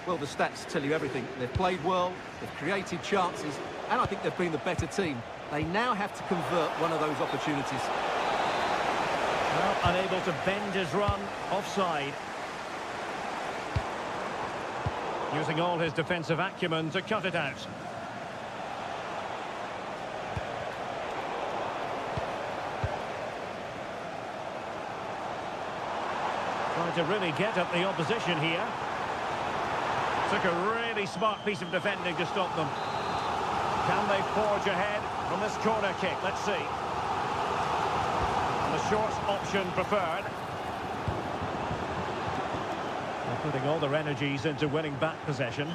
Well, the stats tell you everything. They've played well, they've created chances, and I think they've been the better team. They now have to convert one of those opportunities. Well, unable to bend his run, offside. Using all his defensive acumen to cut it out. Trying to really get at the opposition here. Took a really smart piece of defending to stop them. Can they forge ahead from this corner kick? Let's see. The short option preferred. They're putting all their energies into winning back possession.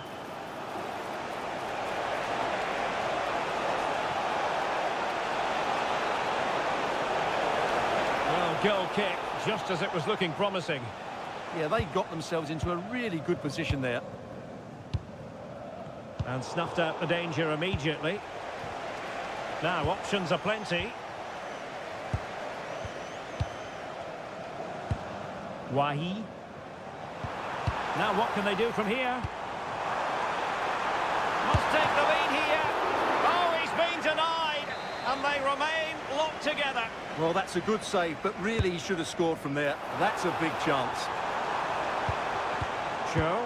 Well, goal kick, just as it was looking promising. Yeah, they got themselves into a really good position there. And snuffed out the danger immediately. Now, options are plenty. Wahi. Now, what can they do from here? Must take the lead here. Oh, he's been denied. And they remain locked together. Well, that's a good save, but really he should have scored from there. That's a big chance. Joe.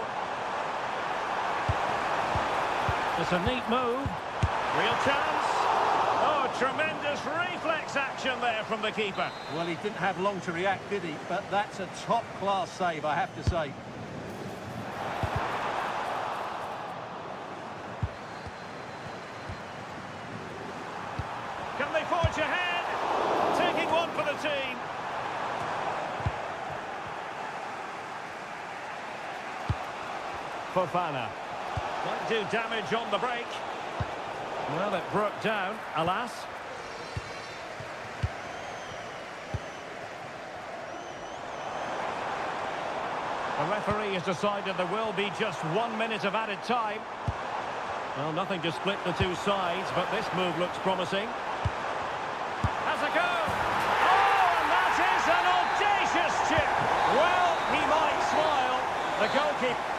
It's a neat move. Real chance. Oh, tremendous reflex action there from the keeper. Well, he didn't have long to react, did he? But that's a top-class save, I have to say. Can they forge ahead? Taking one for the team. Fofana. Might do damage on the break. Well, it broke down, alas. The referee has decided there will be just 1 minute of added time. Well, nothing to split the two sides, but this move looks promising. Has a go! Oh, and that is an audacious chip! Well, he might smile. The goalkeeper...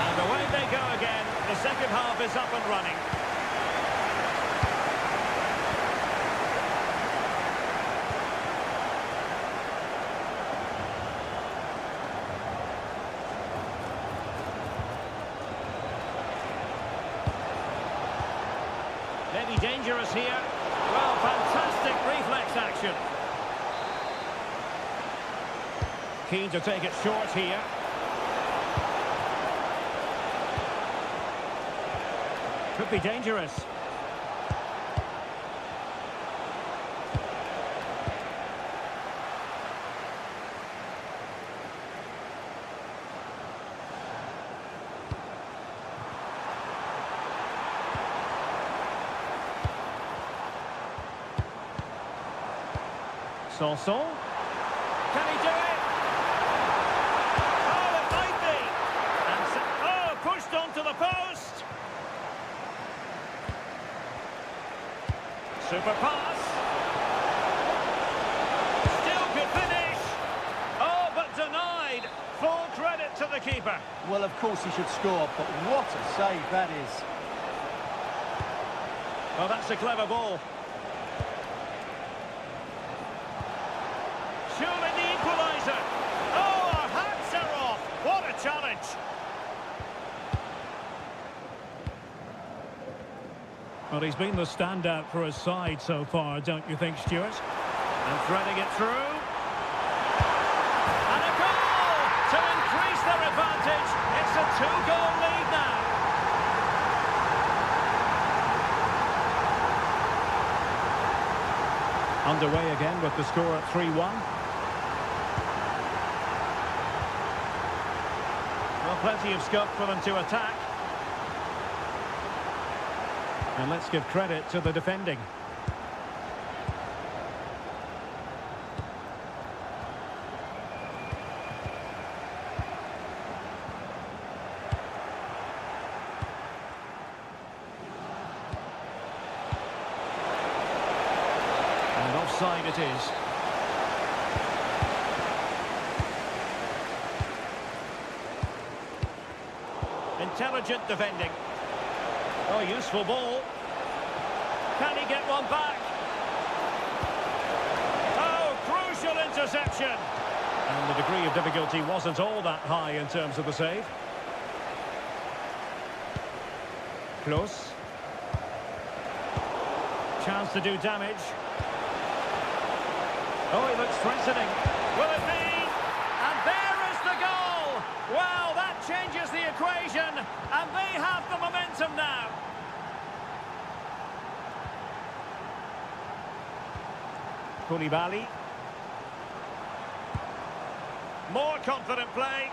And away they go again. The second half is up and running. Maybe dangerous here. Well, fantastic reflex action. Keen to take it short here. Could be dangerous. Sanson. Can he do it? Oh, it might be. And pushed onto the post. Super pass. Still could finish. Oh, but denied. Full credit to the keeper. Well, of course he should score, but what a save that is. Oh, that's a clever ball. Surely the equaliser. Oh, our hats are off. What a challenge. Well, he's been the standout for his side so far, don't you think, Stuart? And threading it through. And a goal to increase their advantage. It's a two-goal lead now. Underway again with the score at 3-1. Well, plenty of scope for them to attack. And let's give credit to the defending. And offside it is. Intelligent defending. Oh, useful ball. Can he get one back? Oh, crucial interception. And the degree of difficulty wasn't all that high in terms of the save. Close. Chance to do damage. Oh, he looks threatening. Will it be? And there is the goal! Well, that changes the equation, and they have the momentum now. Koulibaly. More confident play.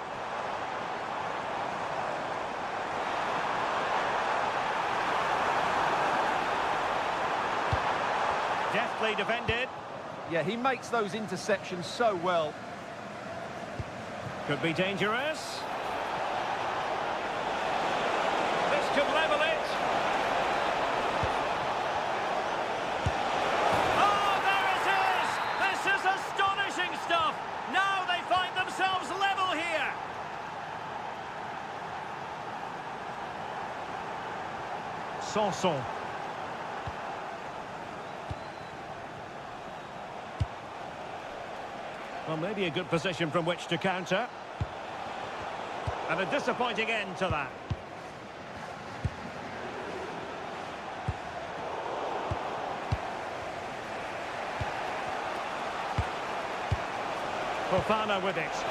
Deftly defended. Yeah, he makes those interceptions so well. Could be dangerous. This could level it. Oh, there it is! This is astonishing stuff! Now they find themselves level here! Sanson. Well, maybe a good position from which to counter. And a disappointing end to that. Fofana with it.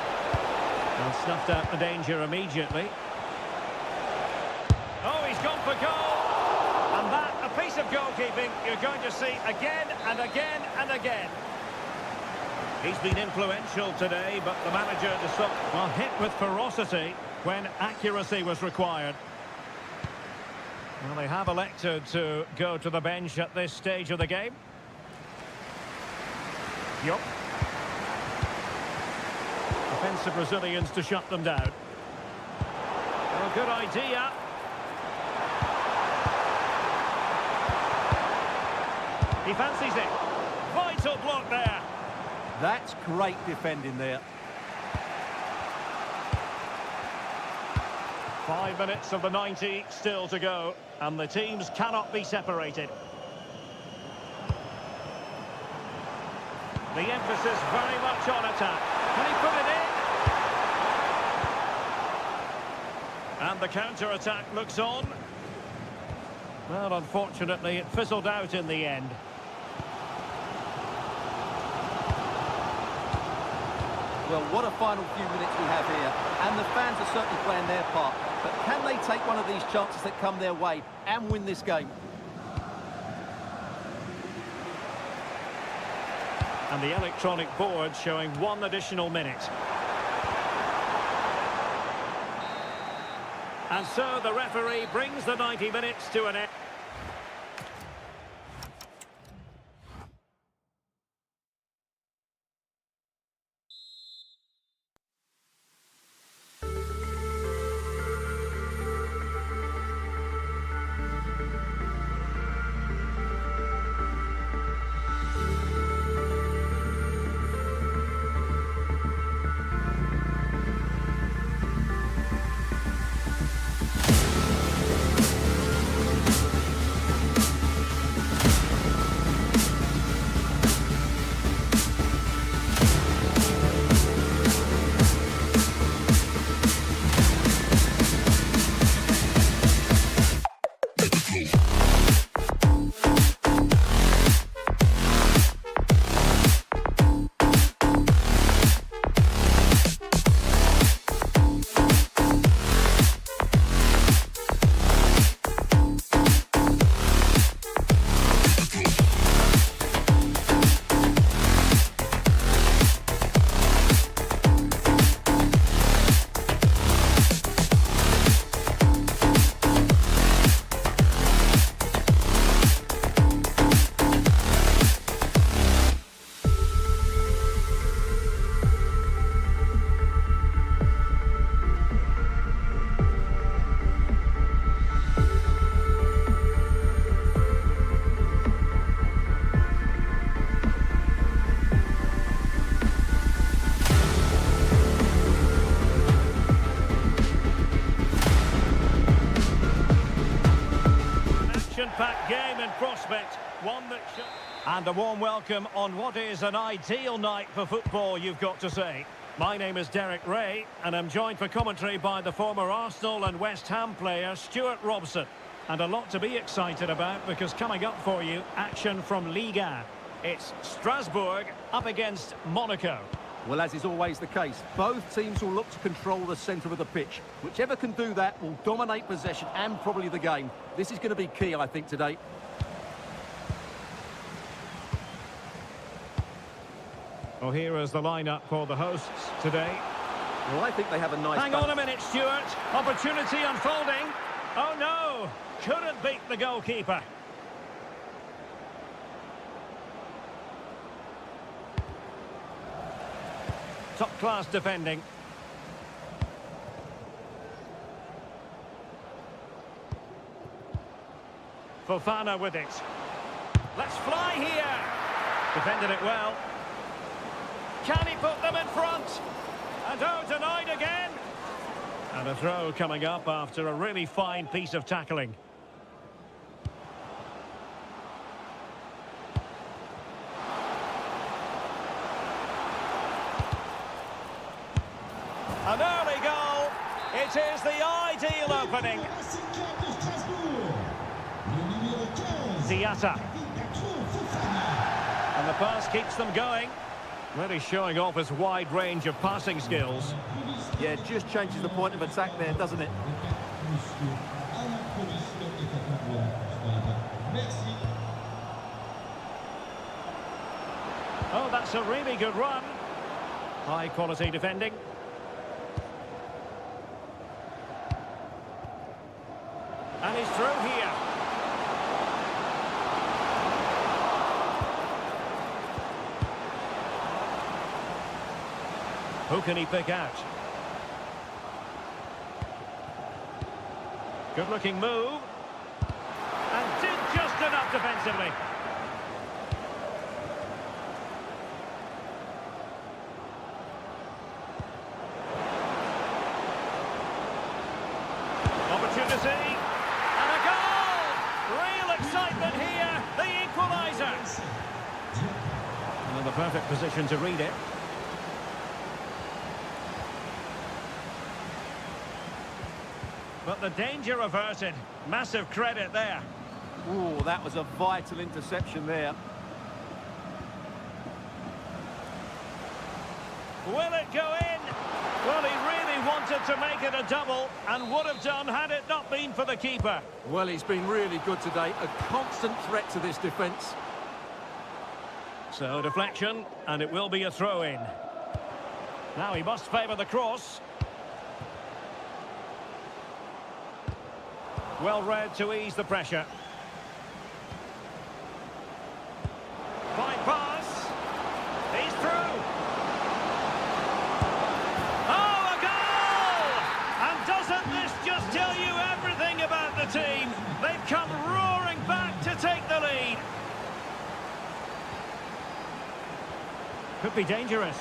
And snuffed out the danger immediately. Oh, he's gone for goal. And that, a piece of goalkeeping you're going to see again and again and again. He's been influential today, but the manager decided... Well, hit with ferocity when accuracy was required. Well, they have elected to go to the bench at this stage of the game. Yup. Defensive Brazilians to shut them down. Well, good idea. He fancies it. Vital block there. That's great defending there. 5 minutes of the 90 still to go, and the teams cannot be separated. The emphasis very much on attack. Can he put it in? And the counter-attack looks on. Well, unfortunately, it fizzled out in the end. Well, what a final few minutes we have here. And the fans are certainly playing their part. But can they take one of these chances that come their way and win this game? And the electronic board showing 1 additional minute. And so the referee brings the 90 minutes to an end. action-packed game in prospect. One that should... And a warm welcome on what is an ideal night for football, you've got to say. My name is Derek Ray, and I'm joined for commentary by the former Arsenal and West Ham player Stuart Robson. And a lot to be excited about, because coming up for you, action from Liga. It's Strasbourg up against Monaco. Well, as is always the case, both teams will look to control the centre of the pitch. Whichever can do that will dominate possession and probably the game. This is going to be key, I think, today. Well, here is the lineup for the hosts today. Well, I think they have a nice... Hang on a minute, Stuart. Opportunity unfolding. Oh, no. Couldn't beat the goalkeeper. Top-class defending. Fofana with it. Let's fly here. Defended it well. Can he put them in front? And oh, denied again. And a throw coming up after a really fine piece of tackling. An early goal. It is the ideal opening. Diatta. And the pass keeps them going. Really showing off his wide range of passing skills. Yeah, it just changes the point of attack there, doesn't it? Oh, that's a really good run. High quality defending. And he's through here. Who can he pick out? Good-looking move. And did just enough defensively. Opportunity. And a goal! Real excitement here. The equaliser. And in the perfect position to read it. But the danger averted. Massive credit there. Oh, that was a vital interception there. Will it go in? Well, he really wanted to make it a double and would have done had it not been for the keeper. Well, he's been really good today. A constant threat to this defence. So, deflection, and it will be a throw-in. Now he must favour the cross. Well read to ease the pressure. Fine pass. He's through. Oh, a goal! And doesn't this just tell you everything about the team? They've come roaring back to take the lead. Could be dangerous.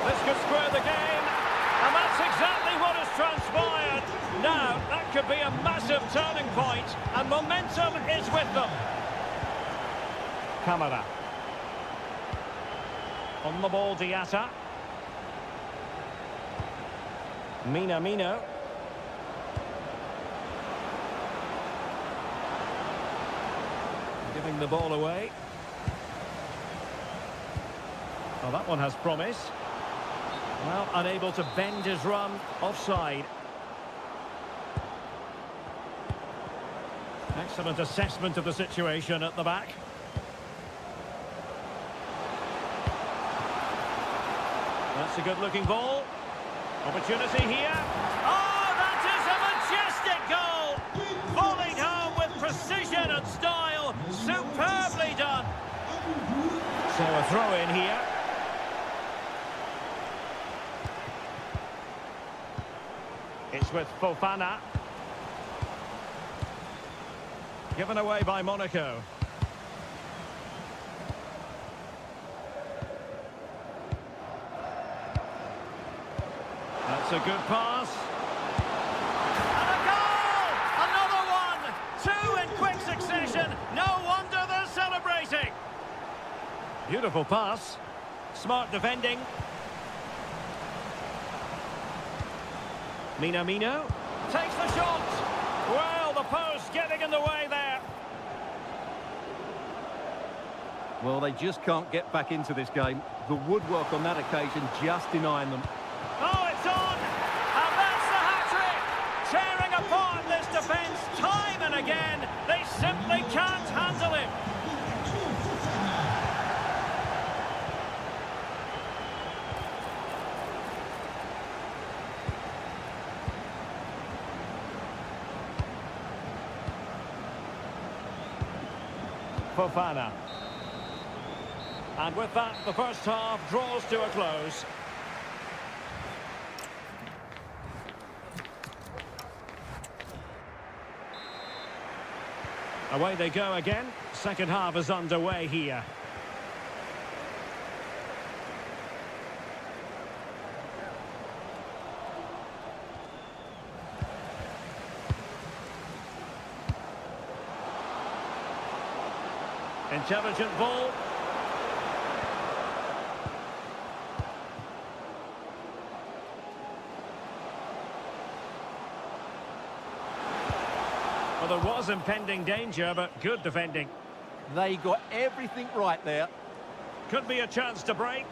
This could square the game. And that's exactly what has transpired. Now, that could be a massive turning point, and momentum is with them. Camara. On the ball, Diatta. Minamino. Giving the ball away. Well, that one has promise. Well, unable to bend his run, offside. Excellent assessment of the situation at the back. That's a good-looking ball. Opportunity here. Oh, that is a majestic goal! Volleyed home with precision and style. Superbly done. So a throw-in here. It's with Fofana. Given away by Monaco. That's a good pass. And a goal! Another one! Two in quick succession. Beautiful pass. Smart defending. Minamino takes the shot. Well, the post getting in the way there. Well, they just can't get back into this game. The woodwork on that occasion just denying them. Oh, it's on! And that's the hat-trick! Tearing apart this defence time and again. They simply can't handle him. Fofana. And with that, the first half draws to a close. Away they go again. Second half is underway here. Intelligent ball. Well, there was impending danger, but good defending. They got everything right there. Could be a chance to break.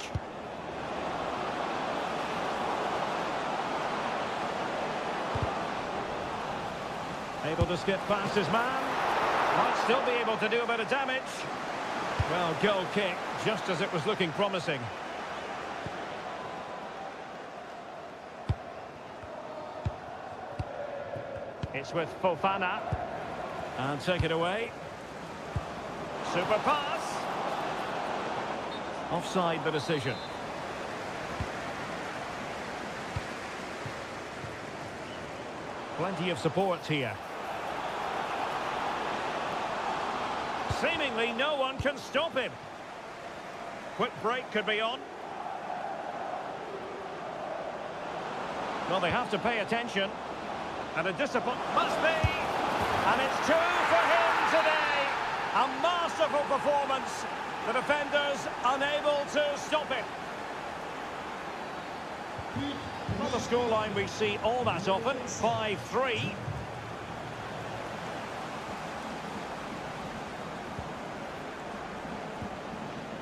Able to skip past his man. Might still be able to do a bit of damage. Well, goal kick, just as it was looking promising. It's with Fofana. And take it away. Super pass. Offside the decision. Plenty of support here. Seemingly no one can stop him. Quick break could be on. Well, they have to pay attention. And a disappointment must be. And it's 2 for him today. A masterful performance. The defenders unable to stop him. Not a scoreline we see all that often. 5-3.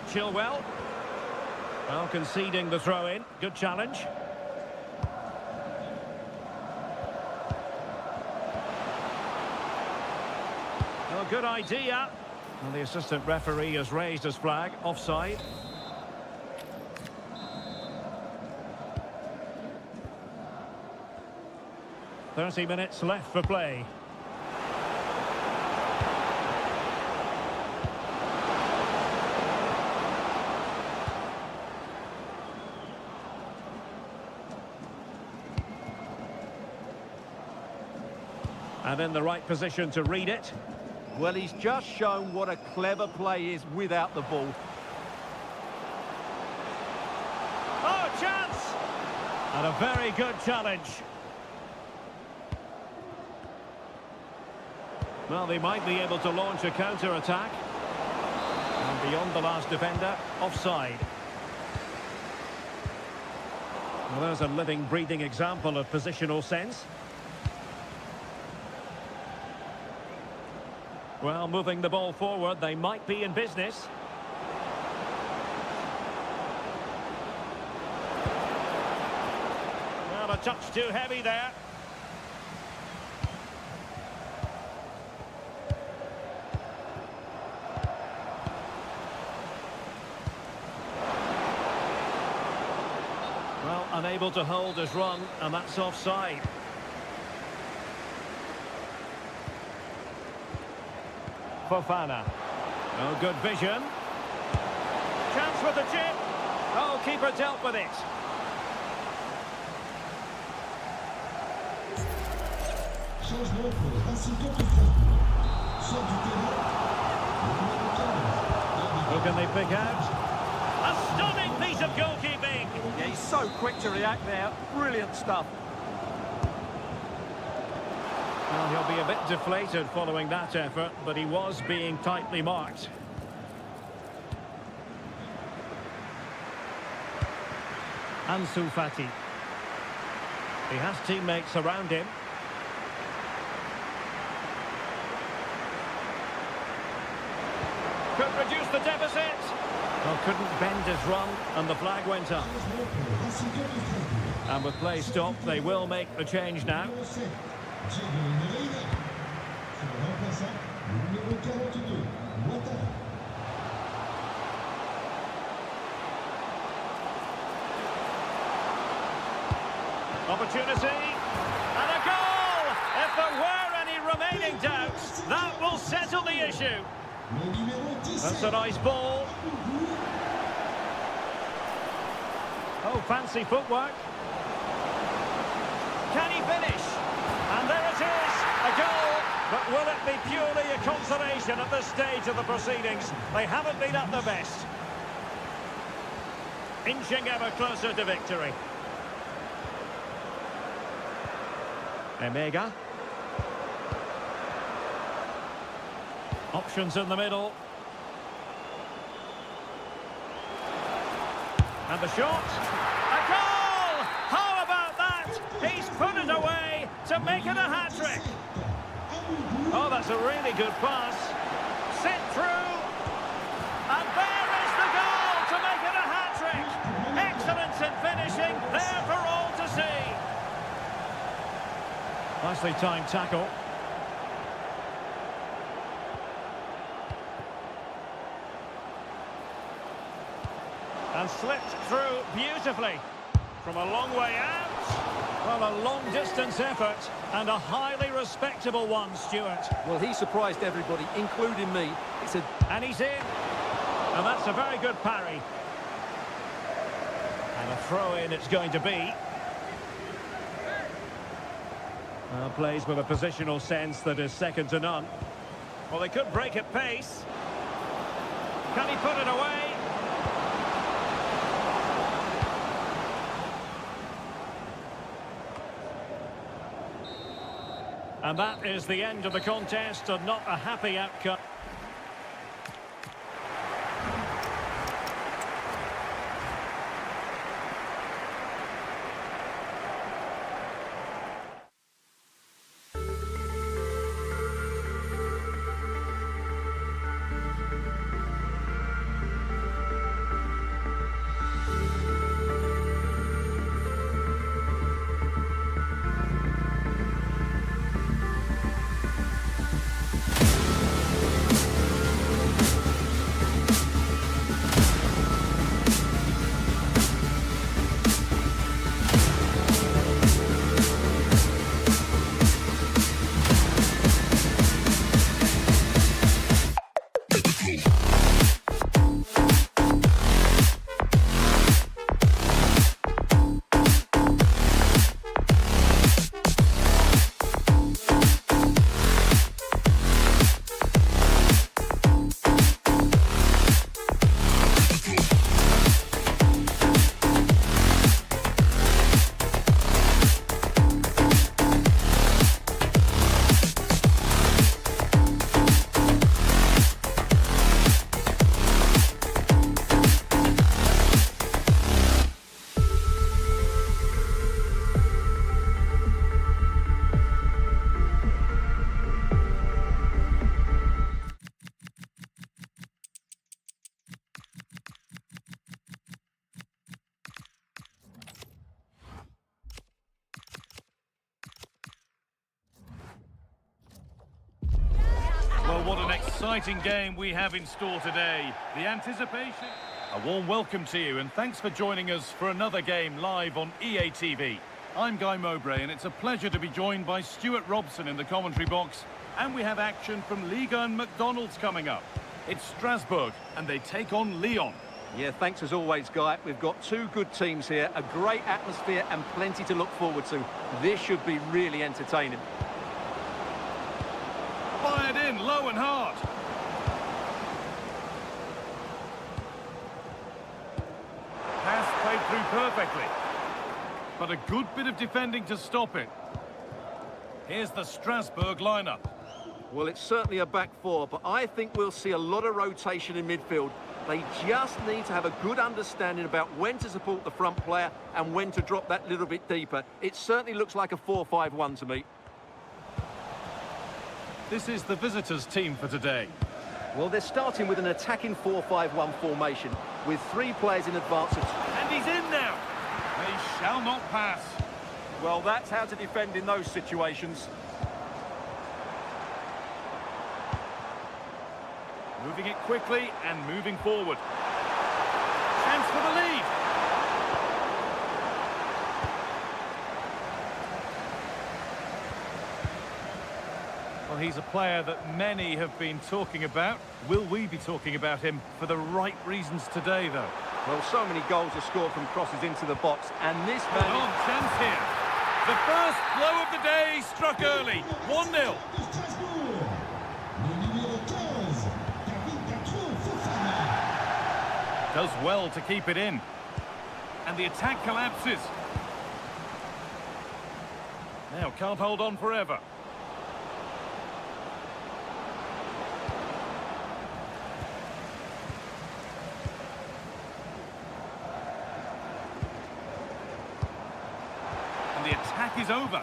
Chilwell. Well, conceding the throw-in. Good challenge. Well, good idea. Well, the assistant referee has raised his flag. Offside. "30 minutes left for play. And in the right position to read it. Well, he's just shown what a clever play is without the ball. Oh, chance! And a very good challenge. Well, they might be able to launch a counter-attack. And beyond the last defender, offside. Well, there's a living, breathing example of positional sense. Well, moving the ball forward, they might be in business. Well, a touch too heavy there. Well, unable to hold his run, and that's offside. Fofana. Oh, good vision. Chance with the chip. Oh, keeper dealt with it. Who can they pick out? A stunning piece of goalkeeping. Yeah, he's so quick to react there. Brilliant stuff. Well, he'll be a bit deflated following that effort, but he was being tightly marked. Ansu Fati. He has teammates around him. Could reduce the deficit. Well, couldn't bend his run, and the flag went up. And with play stopped, they will make the change now. Opportunity, and a goal! If there were any remaining doubts, that will settle the issue. That's a nice ball. Oh, fancy footwork. Can he finish? And there it is, a goal. But will it be purely a consolation at this stage of the proceedings? They haven't been at their best. Inching ever closer to victory. Emega. Options in the middle. And the shot. A goal! How about that? He's put it away to make it a hat-trick. Oh, that's a really good pass. Sit through. And there is the goal to make it a hat-trick. Excellence in finishing, there for all to see. Nicely timed tackle. And slipped through beautifully. From a long way out. Well, a long-distance effort and a highly respectable one, Stuart. Well, he surprised everybody, including me. And he's in. And that's a very good parry. And a throw-in it's going to be. Well, plays with a positional sense that is second to none. Well, they could break at pace. Can he put it away? And that is the end of the contest, and not a happy outcome. Well, what an exciting game we have in store today. The anticipation. A warm welcome to you, and thanks for joining us for another game live on EA TV. I'm Guy Mowbray, and it's a pleasure to be joined by Stuart Robson in the commentary box. And we have action from Liga and McDonald's coming up. It's Strasbourg, and they take on Lyon. Yeah, thanks as always, Guy. We've got two good teams here, a great atmosphere and plenty to look forward to. This should be really entertaining. Fired in, low and hard. Pass played through perfectly. But a good bit of defending to stop it. Here's the Strasbourg lineup. Well, it's certainly a back four, but I think we'll see a lot of rotation in midfield. They just need to have a good understanding about when to support the front player and when to drop that little bit deeper. It certainly looks like a 4-5-1 to me. This is the visitors' team for today. Well, they're starting with an attacking 4-5-1 formation with 3 players in advance of... And he's in now. They shall not pass. Well, that's how to defend in those situations. Moving it quickly and moving forward. Chance for the lead. Well, he's a player that many have been talking about. Will we be talking about him for the right reasons today, though? Well, so many goals are scored from crosses into the box, and this man... On, chance here. The first blow of the day struck early. 1-0. Does well to keep it in. And the attack collapses. Now, can't hold on forever. And the attack is over.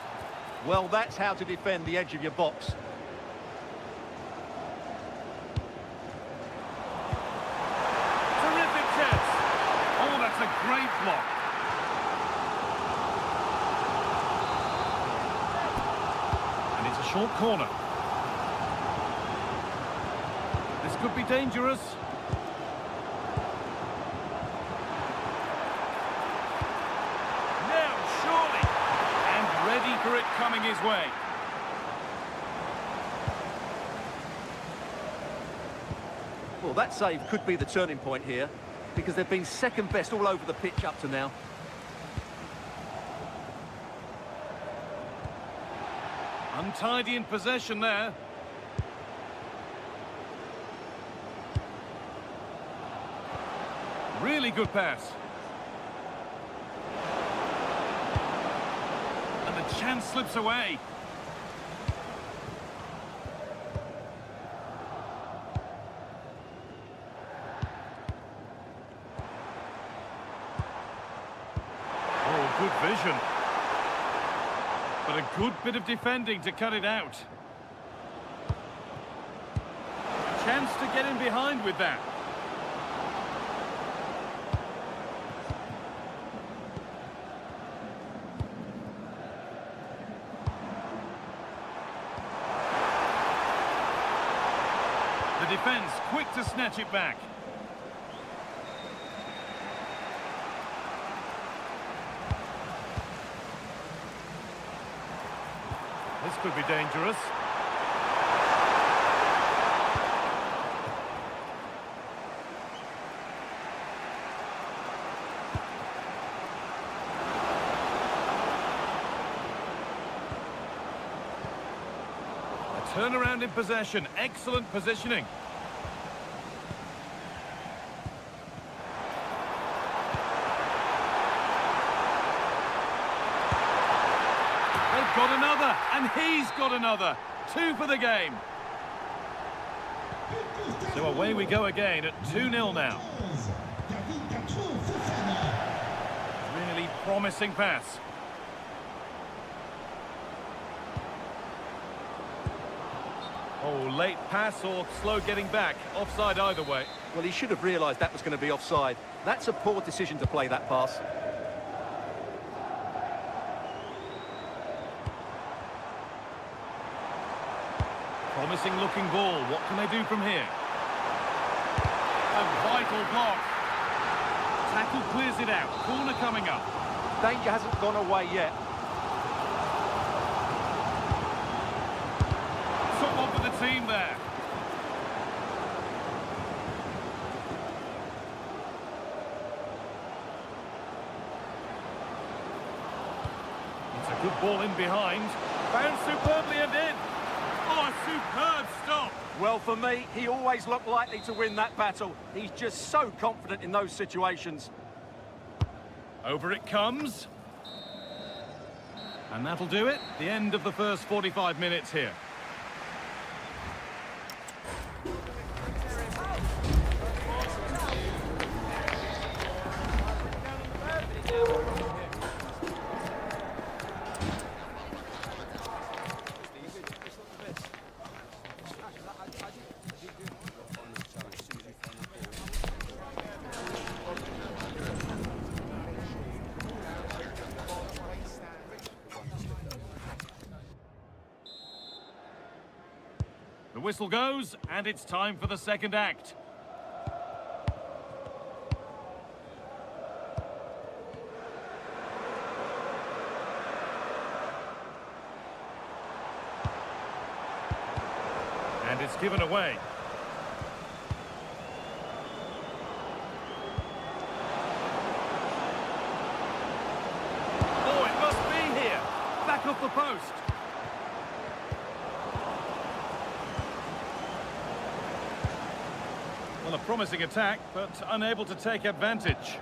Well, that's how to defend the edge of your box. Terrific chance. Oh, that's a great block. And it's a short corner. This could be dangerous. Now, surely. And ready for it coming his way. Well, that save could be the turning point here, because they've been second best all over the pitch up to now. Untidy in possession there. Really good pass. And the chance slips away. Oh, good vision. But a good bit of defending to cut it out. Chance to get in behind with that. The defence quick to snatch it back. This could be dangerous. A turnaround in possession. Excellent positioning. Got another, and he's got another. 2 for the game. So away we go again at 2-0 now. Really promising pass. Oh, late pass or slow getting back. Offside either way. Well, he should have realised that was going to be offside. That's a poor decision to play that pass. Promising looking ball. What can they do from here? A vital block. Tackle clears it out. Corner coming up. Danger hasn't gone away yet. Someone for the team there. It's a good ball in behind. Bounced superbly and in. Oh, a superb stop. Well, for me, he always looked likely to win that battle. He's just so confident in those situations. Over it comes. And that'll do it. The end of the first 45 minutes here. whistle goes, and it's time for the second act. And it's given away. Oh, it must be here. Back off the post. Well, a promising attack, but unable to take advantage.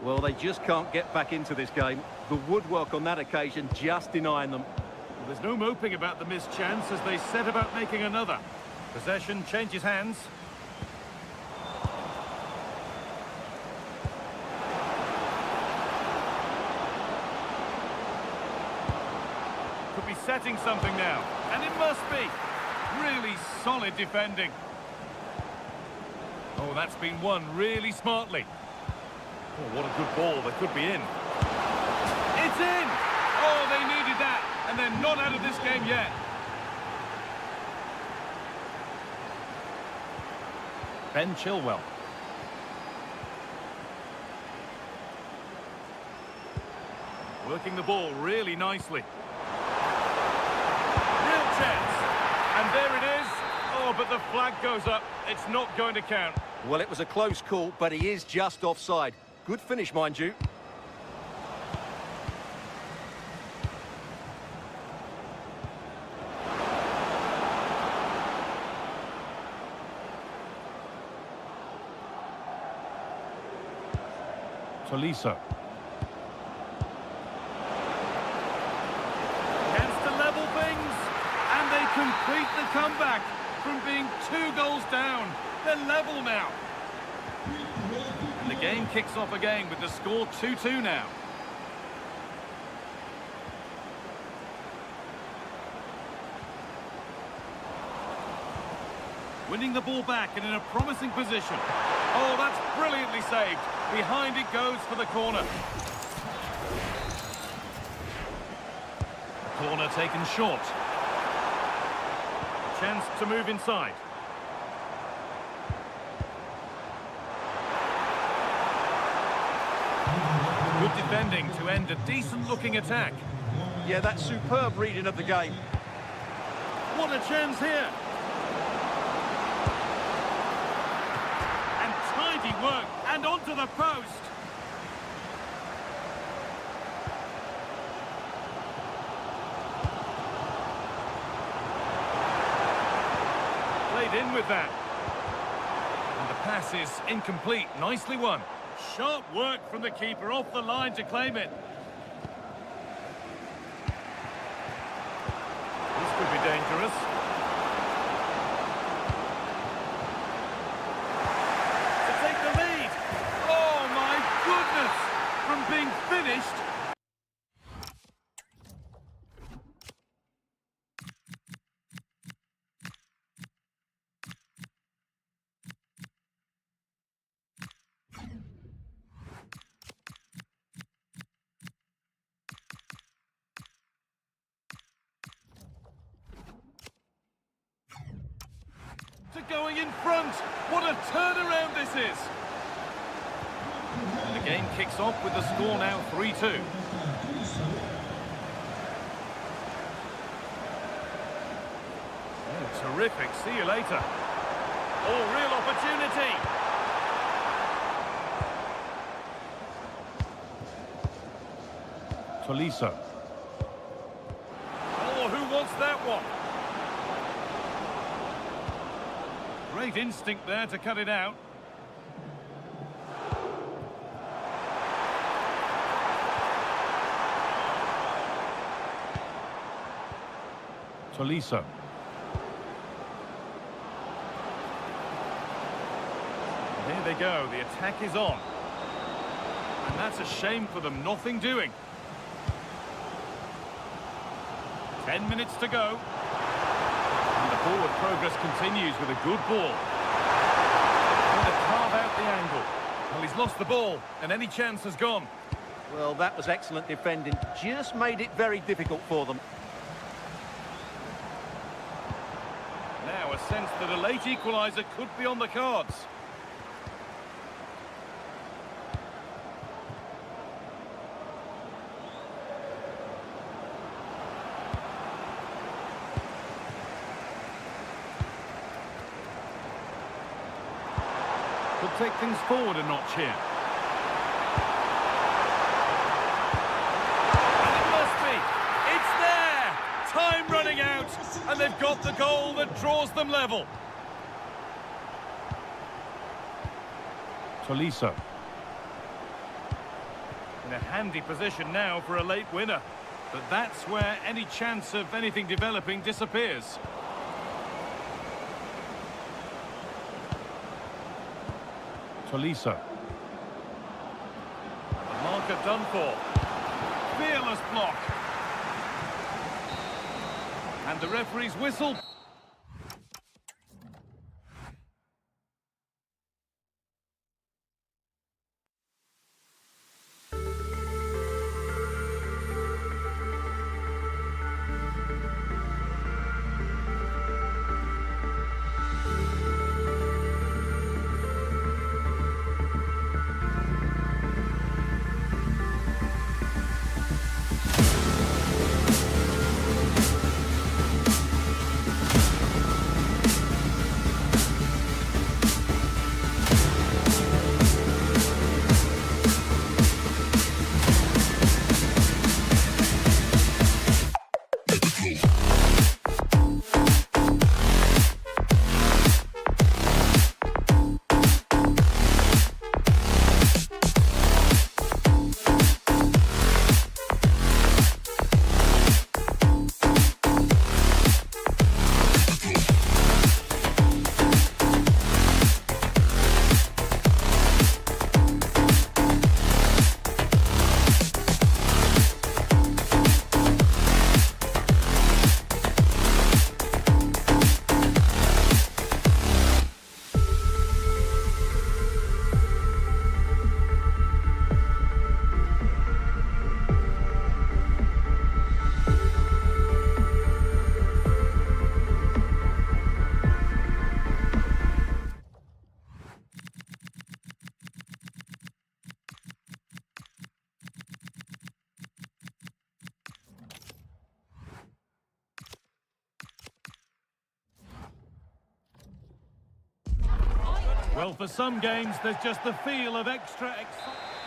Well, they just can't get back into this game. The woodwork on that occasion just denying them. Well, there's no moping about the missed chance as they set about making another. Possession changes hands. Could be setting something now, and it must be. Really solid defending. Oh, that's been won really smartly. Oh, what a good ball. They could be in. It's in! Oh, they needed that, and they're not out of this game yet. Ben Chilwell. Working the ball really nicely. Real chance. And there it is. Oh, but the flag goes up. It's not going to count. Well, it was a close call, but he is just offside. Good finish, mind you. Tolisso. Chance to level things, and they complete the comeback from being 2 goals down. They're level now. And the game kicks off again with the score 2-2 now. Winning the ball back and in a promising position. Oh, that's brilliantly saved. Behind it goes for the corner. Corner taken short. Chance to move inside. Good defending to end a decent-looking attack. Yeah, that's superb reading of the game. What a chance here. And tidy work, and onto the post. Played in with that. And the pass is incomplete. Nicely won. Sharp work from the keeper off the line to claim it. This could be dangerous. To take the lead. Oh my goodness! From being finished. To going in front. What a turnaround this is. And the game kicks off with the score now 3-2. Oh, terrific. See you later. Oh, real opportunity. Tolisso. Oh, who wants that one? Great instinct there to cut it out. Tolisso. Here they go, the attack is on. And that's a shame for them, nothing doing. 10 minutes to go. And the forward progress continues with a good ball. Trying to carve out the angle. Well, he's lost the ball, and any chance has gone. Well, that was excellent defending. Just made it very difficult for them. Now a sense that a late equaliser could be on the cards. Could take things forward a notch here. And it must be. It's there! Time running out, and they've got the goal that draws them level. Tolisso. In a handy position now for a late winner. But that's where any chance of anything developing disappears. Tolisso. The marker done for. Fearless block. And the referee's whistle. Well, for some games, there's just the feel of extra excitement.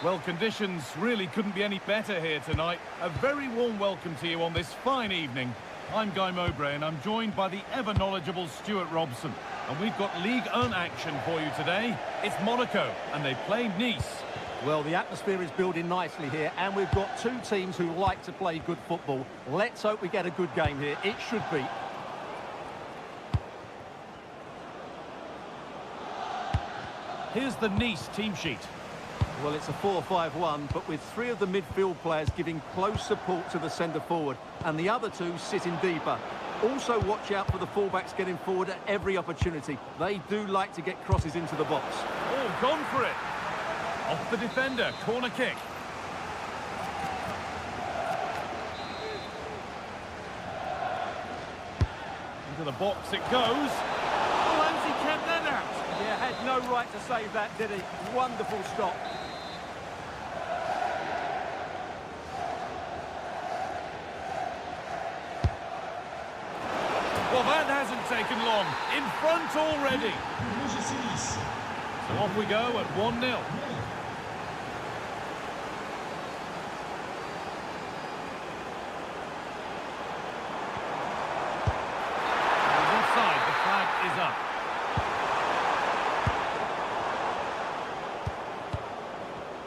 Well, conditions really couldn't be any better here tonight. A very warm welcome to you on this fine evening. I'm Guy Mowbray, and I'm joined by the ever-knowledgeable Stuart Robson. And we've got Ligue 1 action for you today. It's Monaco, and they play Nice. Well, the atmosphere is building nicely here, and we've got two teams who like to play good football. Let's hope we get a good game here. It should be. Here's the Nice team sheet. Well, it's a 4-5-1, but with three of the midfield players giving close support to the centre-forward, and the other two sitting deeper. Also, watch out for the fullbacks getting forward at every opportunity. They do like to get crosses into the box. Oh, gone for it. Off the defender, corner kick. Into the box it goes. Oh, how's he kept that out? Yeah, had no right to save that, did he? Wonderful stop. Well, that hasn't taken long. In front already. So off we go at 1-0. He's inside. The flag is up.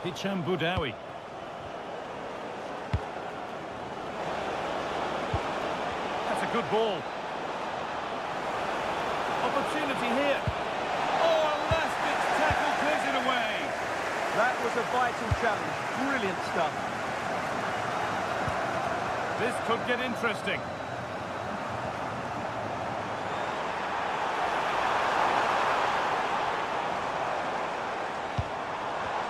Hicham Boudaoui. That's a good ball. Opportunity here. Oh, a last-ditch tackle clears it away. That was a vital challenge. Brilliant stuff. This could get interesting.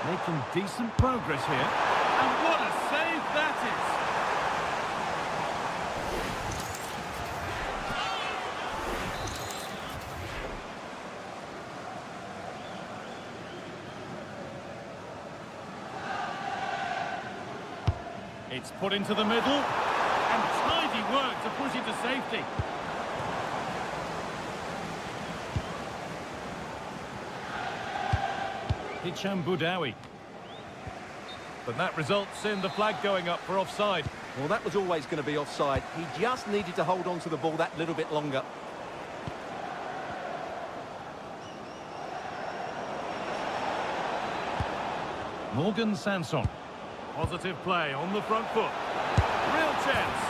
Making decent progress here. And what a save that is! It's put into the middle, and tidy work to push it to safety. Hicham Boudaoui. But that results in the flag going up for offside. Well, that was always going to be offside. He just needed to hold on to the ball that little bit longer. Morgan Sanson. Positive play on the front foot. Real chance.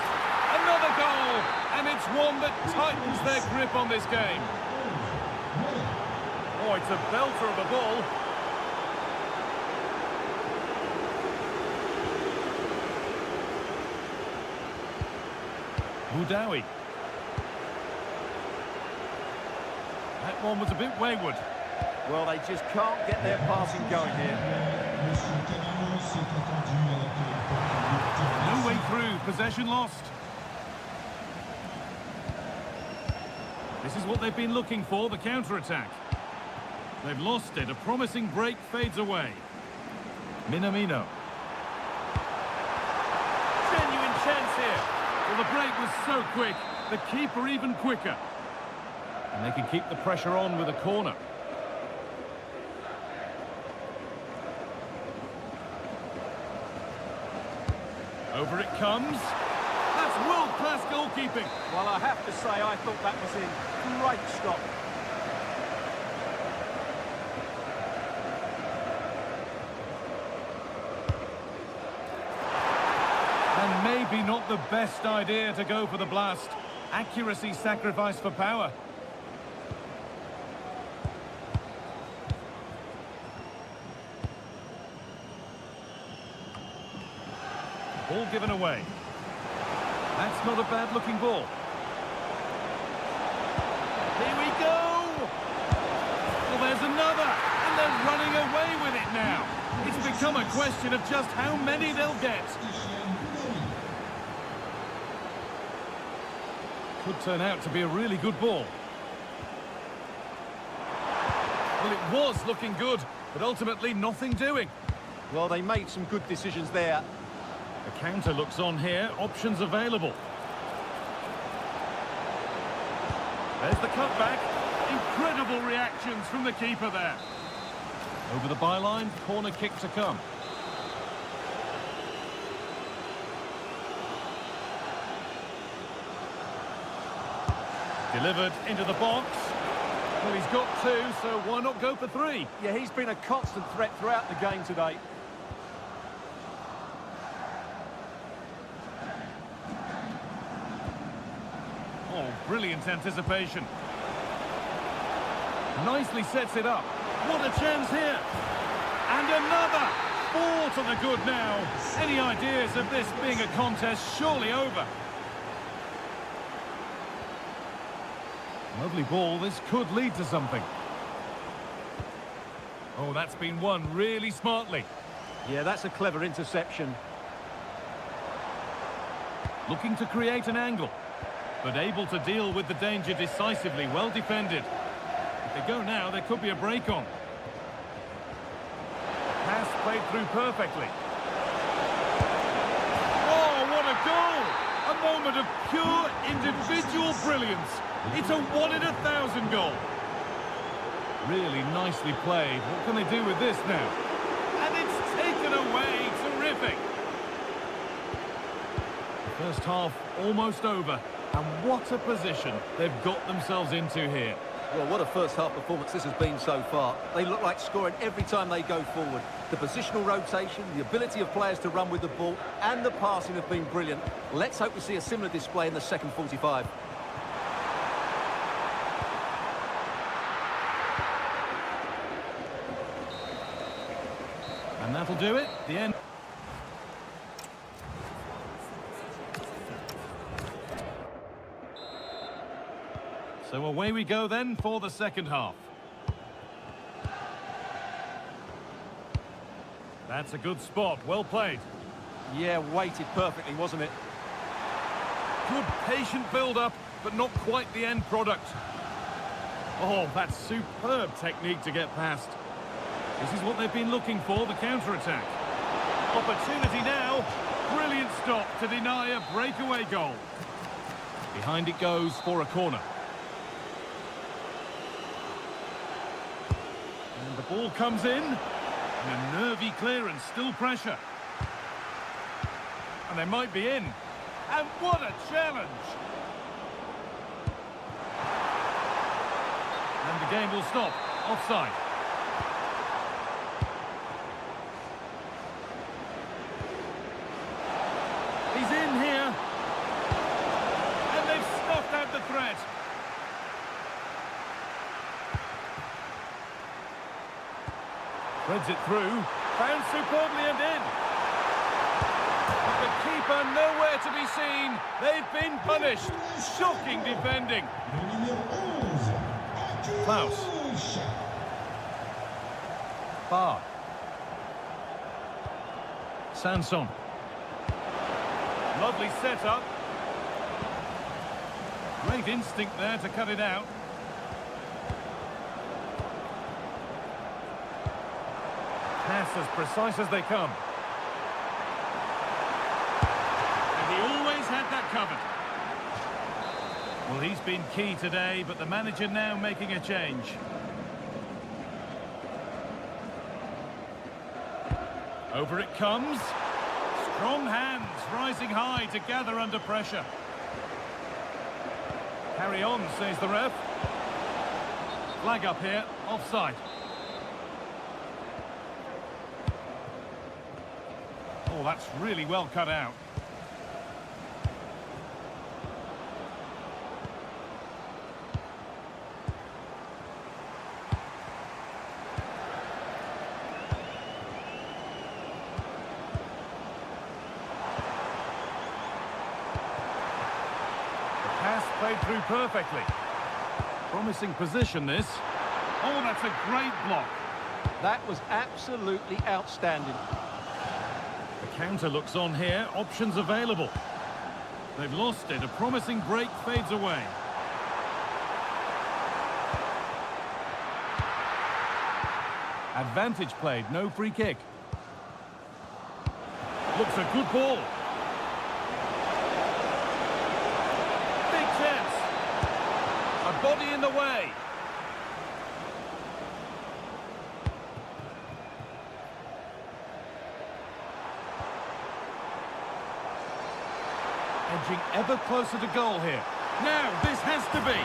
Another goal. And it's one that tightens their grip on this game. Oh, it's a belter of a ball. Boudaoui. That one was a bit wayward. Well, they just can't get their passing going here. No way through, possession lost. This is what they've been looking for, the counter-attack. They've lost it, a promising break fades away. Minamino. Genuine chance here. Well, the break was so quick, the keeper even quicker. And they can keep the pressure on with a corner. Over it comes. That's world-class goalkeeping. Well, I have to say, I thought that was in. Great stop. And maybe not the best idea to go for the blast. Accuracy sacrificed for power. Ball given away. That's not a bad-looking ball. Here we go! Well, there's another, and they're running away with it now. It's become a question of just how many they'll get. Could turn out to be a really good ball. Well, it was looking good, but ultimately nothing doing. Well, they made some good decisions there. The counter looks on here, options available. There's the cutback. Incredible reactions from the keeper there. Over the byline, corner kick to come. Delivered into the box. Well, he's got two, so why not go for three? Yeah, he's been a constant threat throughout the game today. Oh, brilliant anticipation. Nicely sets it up. What a chance here. And another. 4 to the good now. Any ideas of this being a contest surely over? Lovely ball. This could lead to something. Oh, that's been won really smartly. Yeah, that's a clever interception. Looking to create an angle, but able to deal with the danger decisively. Well defended. If they go now, there could be a break on. Pass played through perfectly. Oh, what a goal! A moment of pure individual brilliance. It's a 1 in 1,000 goal. Really nicely played. What can they do with this now? And it's taken away. Terrific. The first half almost over. And what a position they've got themselves into here. Well, what a first-half performance this has been so far. They look like scoring every time they go forward. The positional rotation, the ability of players to run with the ball, and the passing have been brilliant. Let's hope we see a similar display in the second 45. And that'll do it. The end. So away we go then for the second half. That's a good spot. Well played. Yeah, weighted perfectly, wasn't it? Good patient build-up, but not quite the end product. Oh, that's superb technique to get past. This is what they've been looking for, the counter-attack. Opportunity now. Brilliant stop to deny a breakaway goal. Behind it goes for a corner. And the ball comes in. And a nervy clearance, still pressure. And they might be in. And what a challenge! And the game will stop. Offside. He's in here. And they've snuffed out the threat. Threads it through. Found superbly and in. But the keeper nowhere to be seen. They've been punished. Shocking defending. Klaus. Bar. Sanson. Lovely setup. Great instinct there to cut it out. Pass as precise as they come. And he always had that covered. Well, he's been key today, but the manager now making a change. Over it comes. Strong hands rising high to gather under pressure. Carry on, says the ref. Flag up here, offside. Oh, that's really well cut out. Played through perfectly. Promising position, this. Oh, that's a great block. That was absolutely outstanding. The counter looks on here. Options available. They've lost it. A promising break fades away. Advantage played. No free kick. Looks a good ball. Body in the way. Edging ever closer to goal here. Now, this has to be.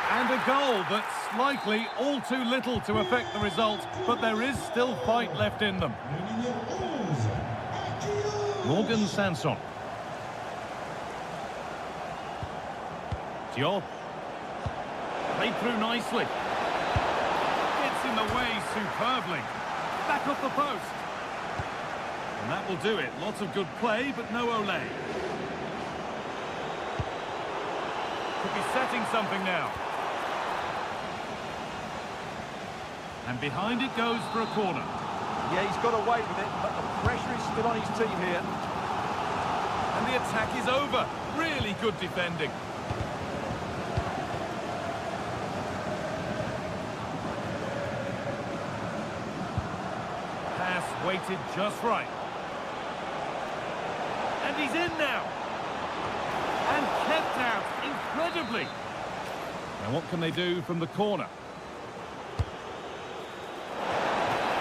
And a goal that's likely all too little to affect the result, but there is still fight left in them. Morgan Sanson. Diop. Played through nicely. Gets in the way superbly. Back off the post. And that will do it. Lots of good play, but no Olé. Could be setting something now. And behind it goes for a corner. Yeah, he's got away with it, but the pressure is still on his team here. And the attack is over. Really good defending. Waited just right. And he's in now. And kept out incredibly. Now what can they do from the corner?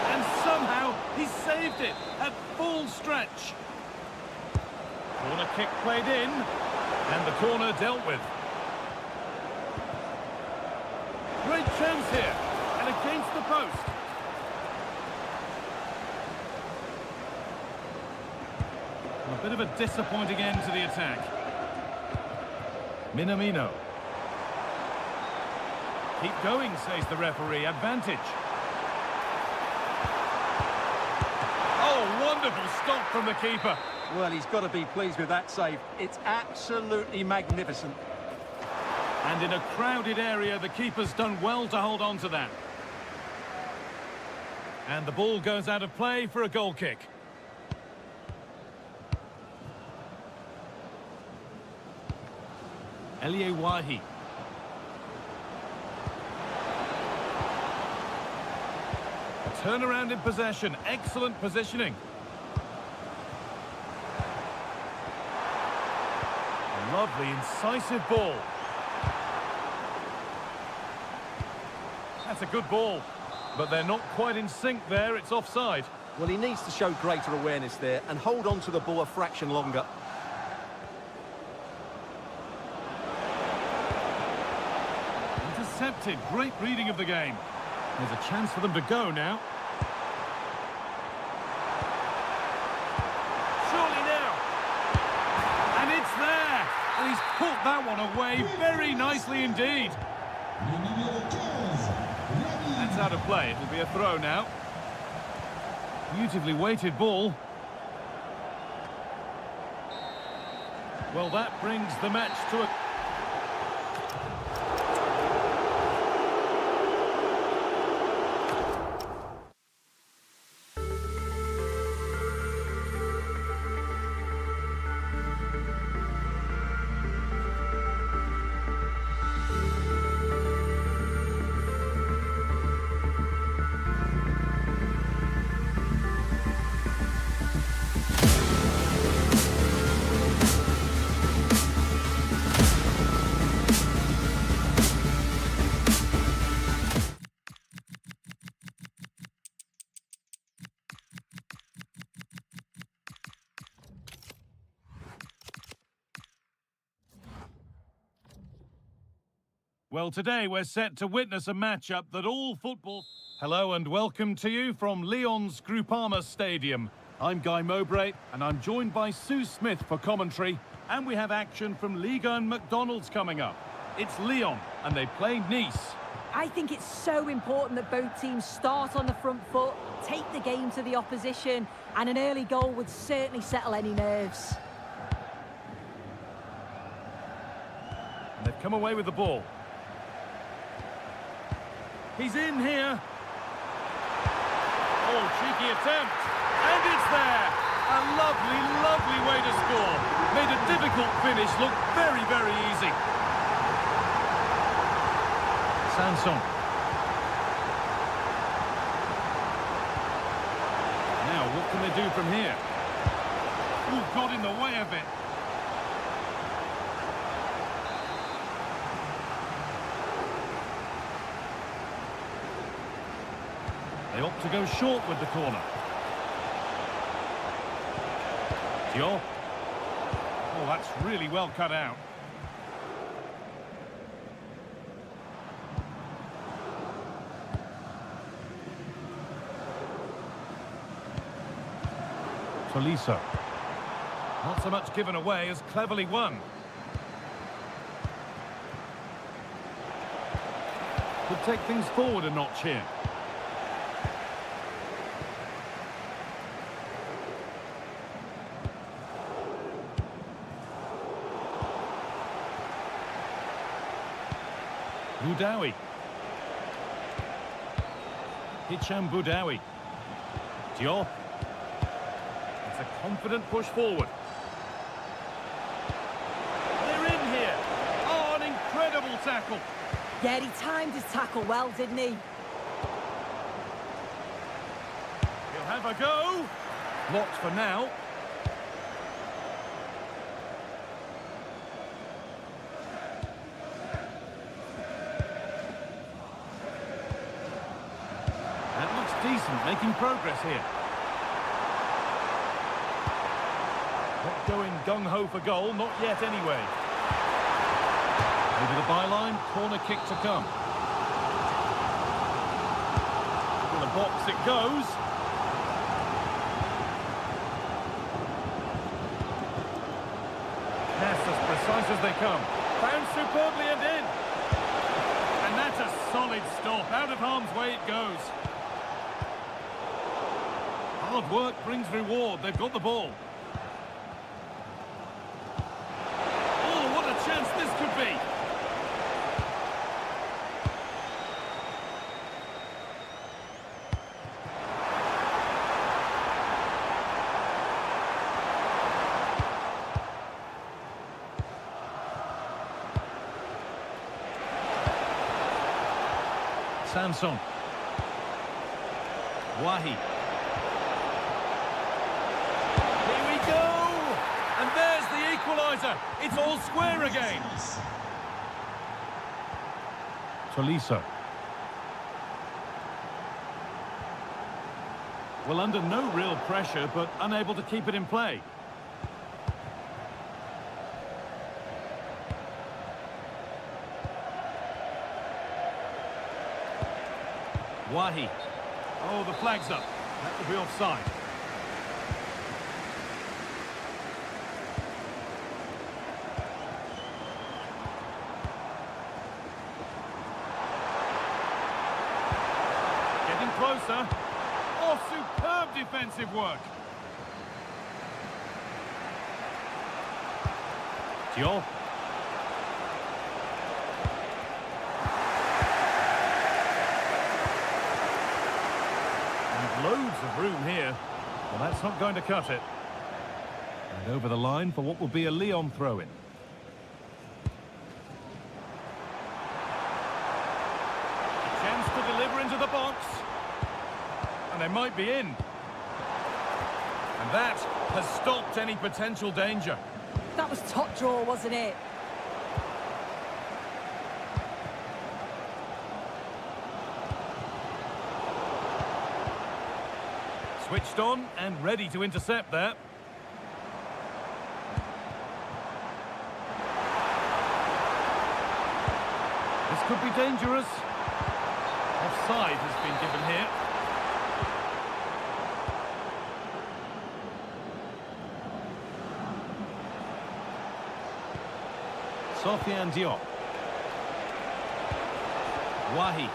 And somehow he saved it at full stretch. Corner kick played in. And the corner dealt with. Great chance here. And against the post. A bit of a disappointing end to the attack. Minamino. Keep going, says the referee. Advantage. Oh, wonderful stop from the keeper. Well, he's got to be pleased with that save. It's absolutely magnificent. And in a crowded area, the keeper's done well to hold on to that. And the ball goes out of play for a goal kick. Elie Wahi. A turnaround in possession. Excellent positioning. Lovely, incisive ball. That's a good ball. But they're not quite in sync there. It's offside. Well, he needs to show greater awareness there and hold on to the ball a fraction longer. Intercepted. Great reading of the game. There's a chance for them to go now. Surely now. And it's there. And he's put that one away very nicely indeed. That's out of play. It'll be a throw now. Beautifully weighted ball. Well, that brings the match to a... Well, today we're set to witness a matchup that all football... Hello and welcome to you from Lyon's Groupama Stadium. I'm Guy Mowbray and I'm joined by Sue Smith for commentary. And we have action from Liga and McDonald's coming up. It's Lyon and they play Nice. I think it's so important that both teams start on the front foot, take the game to the opposition, and an early goal would certainly settle any nerves. And they've come away with the ball. He's in here. Oh, cheeky attempt. And it's there. A lovely, lovely way to score. Made a difficult finish look very, very easy. Sanson. Now, what can they do from here? Ooh, got in the way of it. They opt to go short with the corner. Dion. Oh, that's really well cut out. Tolisso. Not so much given away as cleverly won. Could take things forward a notch here. Boudaoui. Hicham Boudaoui. Diop. It's a confident push forward. They're in here. Oh, an incredible tackle. Yeah, he timed his tackle well, didn't he? He'll have a go. Blocked for now. Decent, making progress here. Not going gung-ho for goal, not yet anyway. Over the byline, corner kick to come. To the box it goes. Pass as precise as they come. Found superbly and in. And that's a solid stop. Out of harm's way it goes. Hard work brings reward. They've got the ball. Oh, what a chance this could be. Sanson. Wahi. equaliser. It's all square again. Tolisso. Well, under no real pressure, but unable to keep it in play. Wahi. Oh, the flag's up. That could be offside. Getting closer. Oh, superb defensive work. Diop. Loads of room here. Well, that's not going to cut it. And over the line for what will be a Lyon throw-in. Chance to deliver into the box. And they might be in. And that has stopped any potential danger. That was top draw, wasn't it? Switched on and ready to intercept there. This could be dangerous. Offside has been given here. Sofiane Diop. Wahi.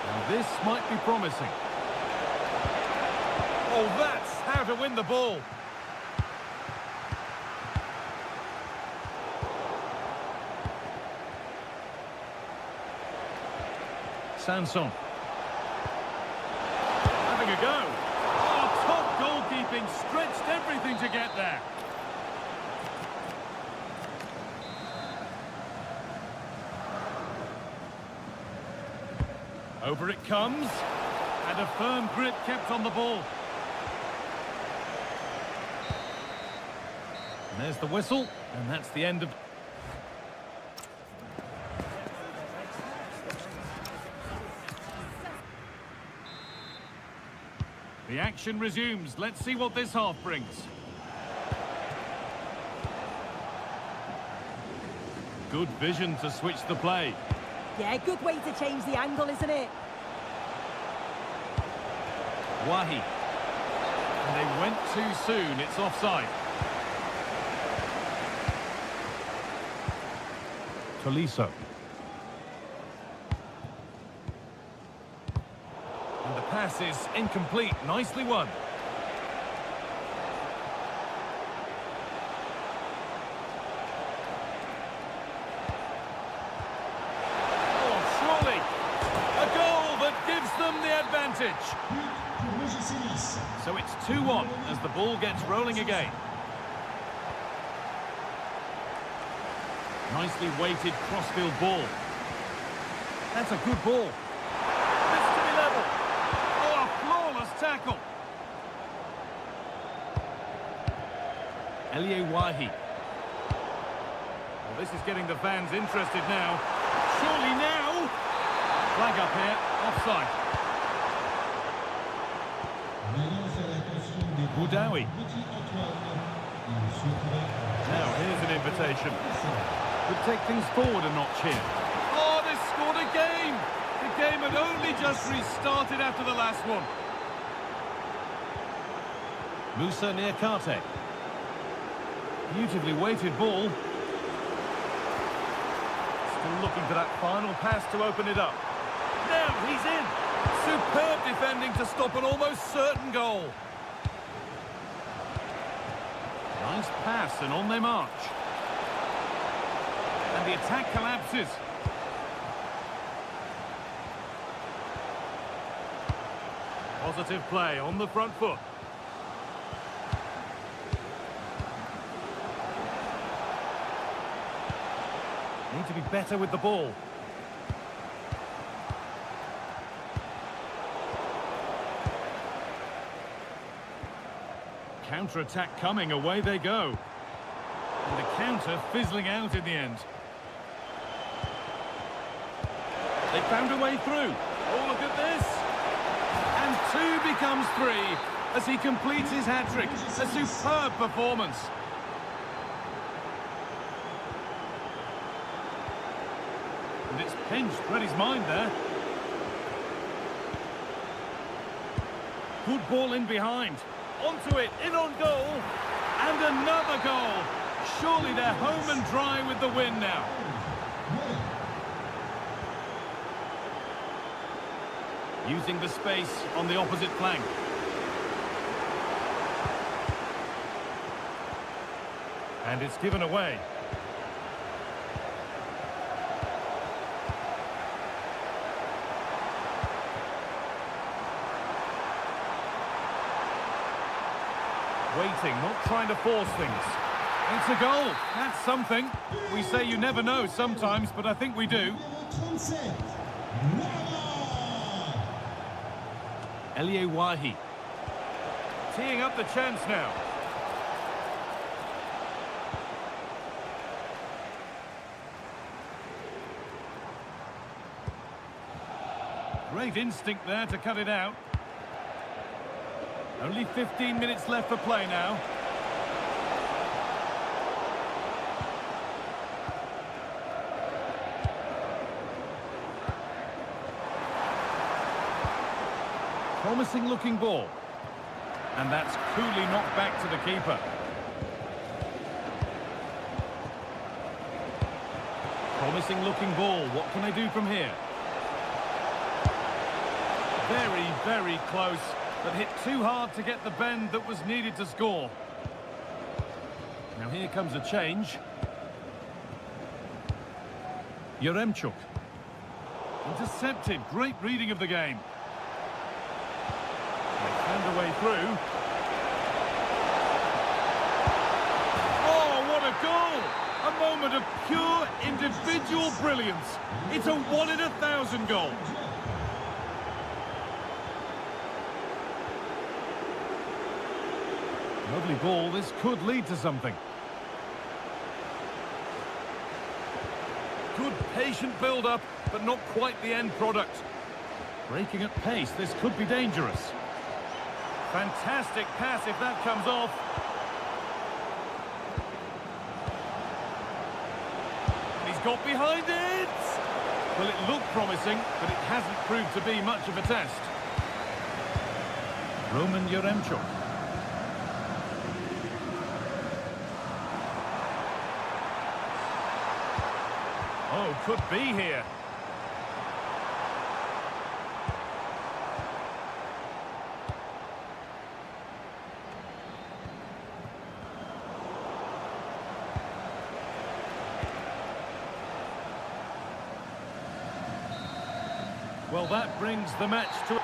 And this might be promising. Oh, that's how to win the ball. Sanson. Having a go. Oh, top goalkeeping. Stretched everything to get there. Over it comes. And a firm grip kept on the ball. And there's the whistle, and that's the end of... The action resumes. Let's see what this half brings. Good vision to switch the play. Yeah, good way to change the angle, isn't it? Wahi. And they went too soon. It's offside. Tolisso. And the pass is incomplete. Nicely won. Oh, surely. A goal that gives them the advantage. So it's 2-1 as the ball gets rolling again. Nicely weighted crossfield ball. That's a good ball. This to be level. Oh, a flawless tackle. Elie Wahi. Well, this is getting the fans interested now. Surely now. Flag up here. Offside. Boudaoui. Now here's an invitation. Could take things forward a notch here. Oh, they scored again! The game had only just restarted after the last one. Moussa Niakate. Beautifully weighted ball. Still looking for that final pass to open it up. Now he's in! Superb defending to stop an almost certain goal. Nice pass and on they march. And the attack collapses. Positive play on the front foot. Need to be better with the ball. Counter-attack coming, away they go. And the counter fizzling out in the end. They found a way through. Oh, look at this. And 2 becomes 3 as he completes his hat-trick. A superb performance. And it's pinched Freddie's mind there. Good ball in behind. Onto it, in on goal. And another goal. Surely they're home and dry with the win now. Using the space on the opposite flank. And it's given away. Waiting, not trying to force things. It's a goal. That's something. We say you never know sometimes, but I think we do. Wahi teeing up the chance now. Great instinct there to cut it out. Only 15 minutes left for play now. Promising looking ball. And that's coolly knocked back to the keeper. Promising looking ball. What can they do from here? Very, very close, but hit too hard to get the bend that was needed to score. Now here comes a change. Yaremchuk. Intercepted. Great reading of the game. Found a way through. Oh, what a goal! A moment of pure individual brilliance. It's a 1 in 1,000 goal. Lovely ball. This could lead to something. Good patient build-up, but not quite the end product. Breaking at pace. This could be dangerous. Fantastic pass if that comes off. He's got behind it! Well, it looked promising, but it hasn't proved to be much of a test. Roman Yaremchuk. Oh, could be here. Well, that brings the match to...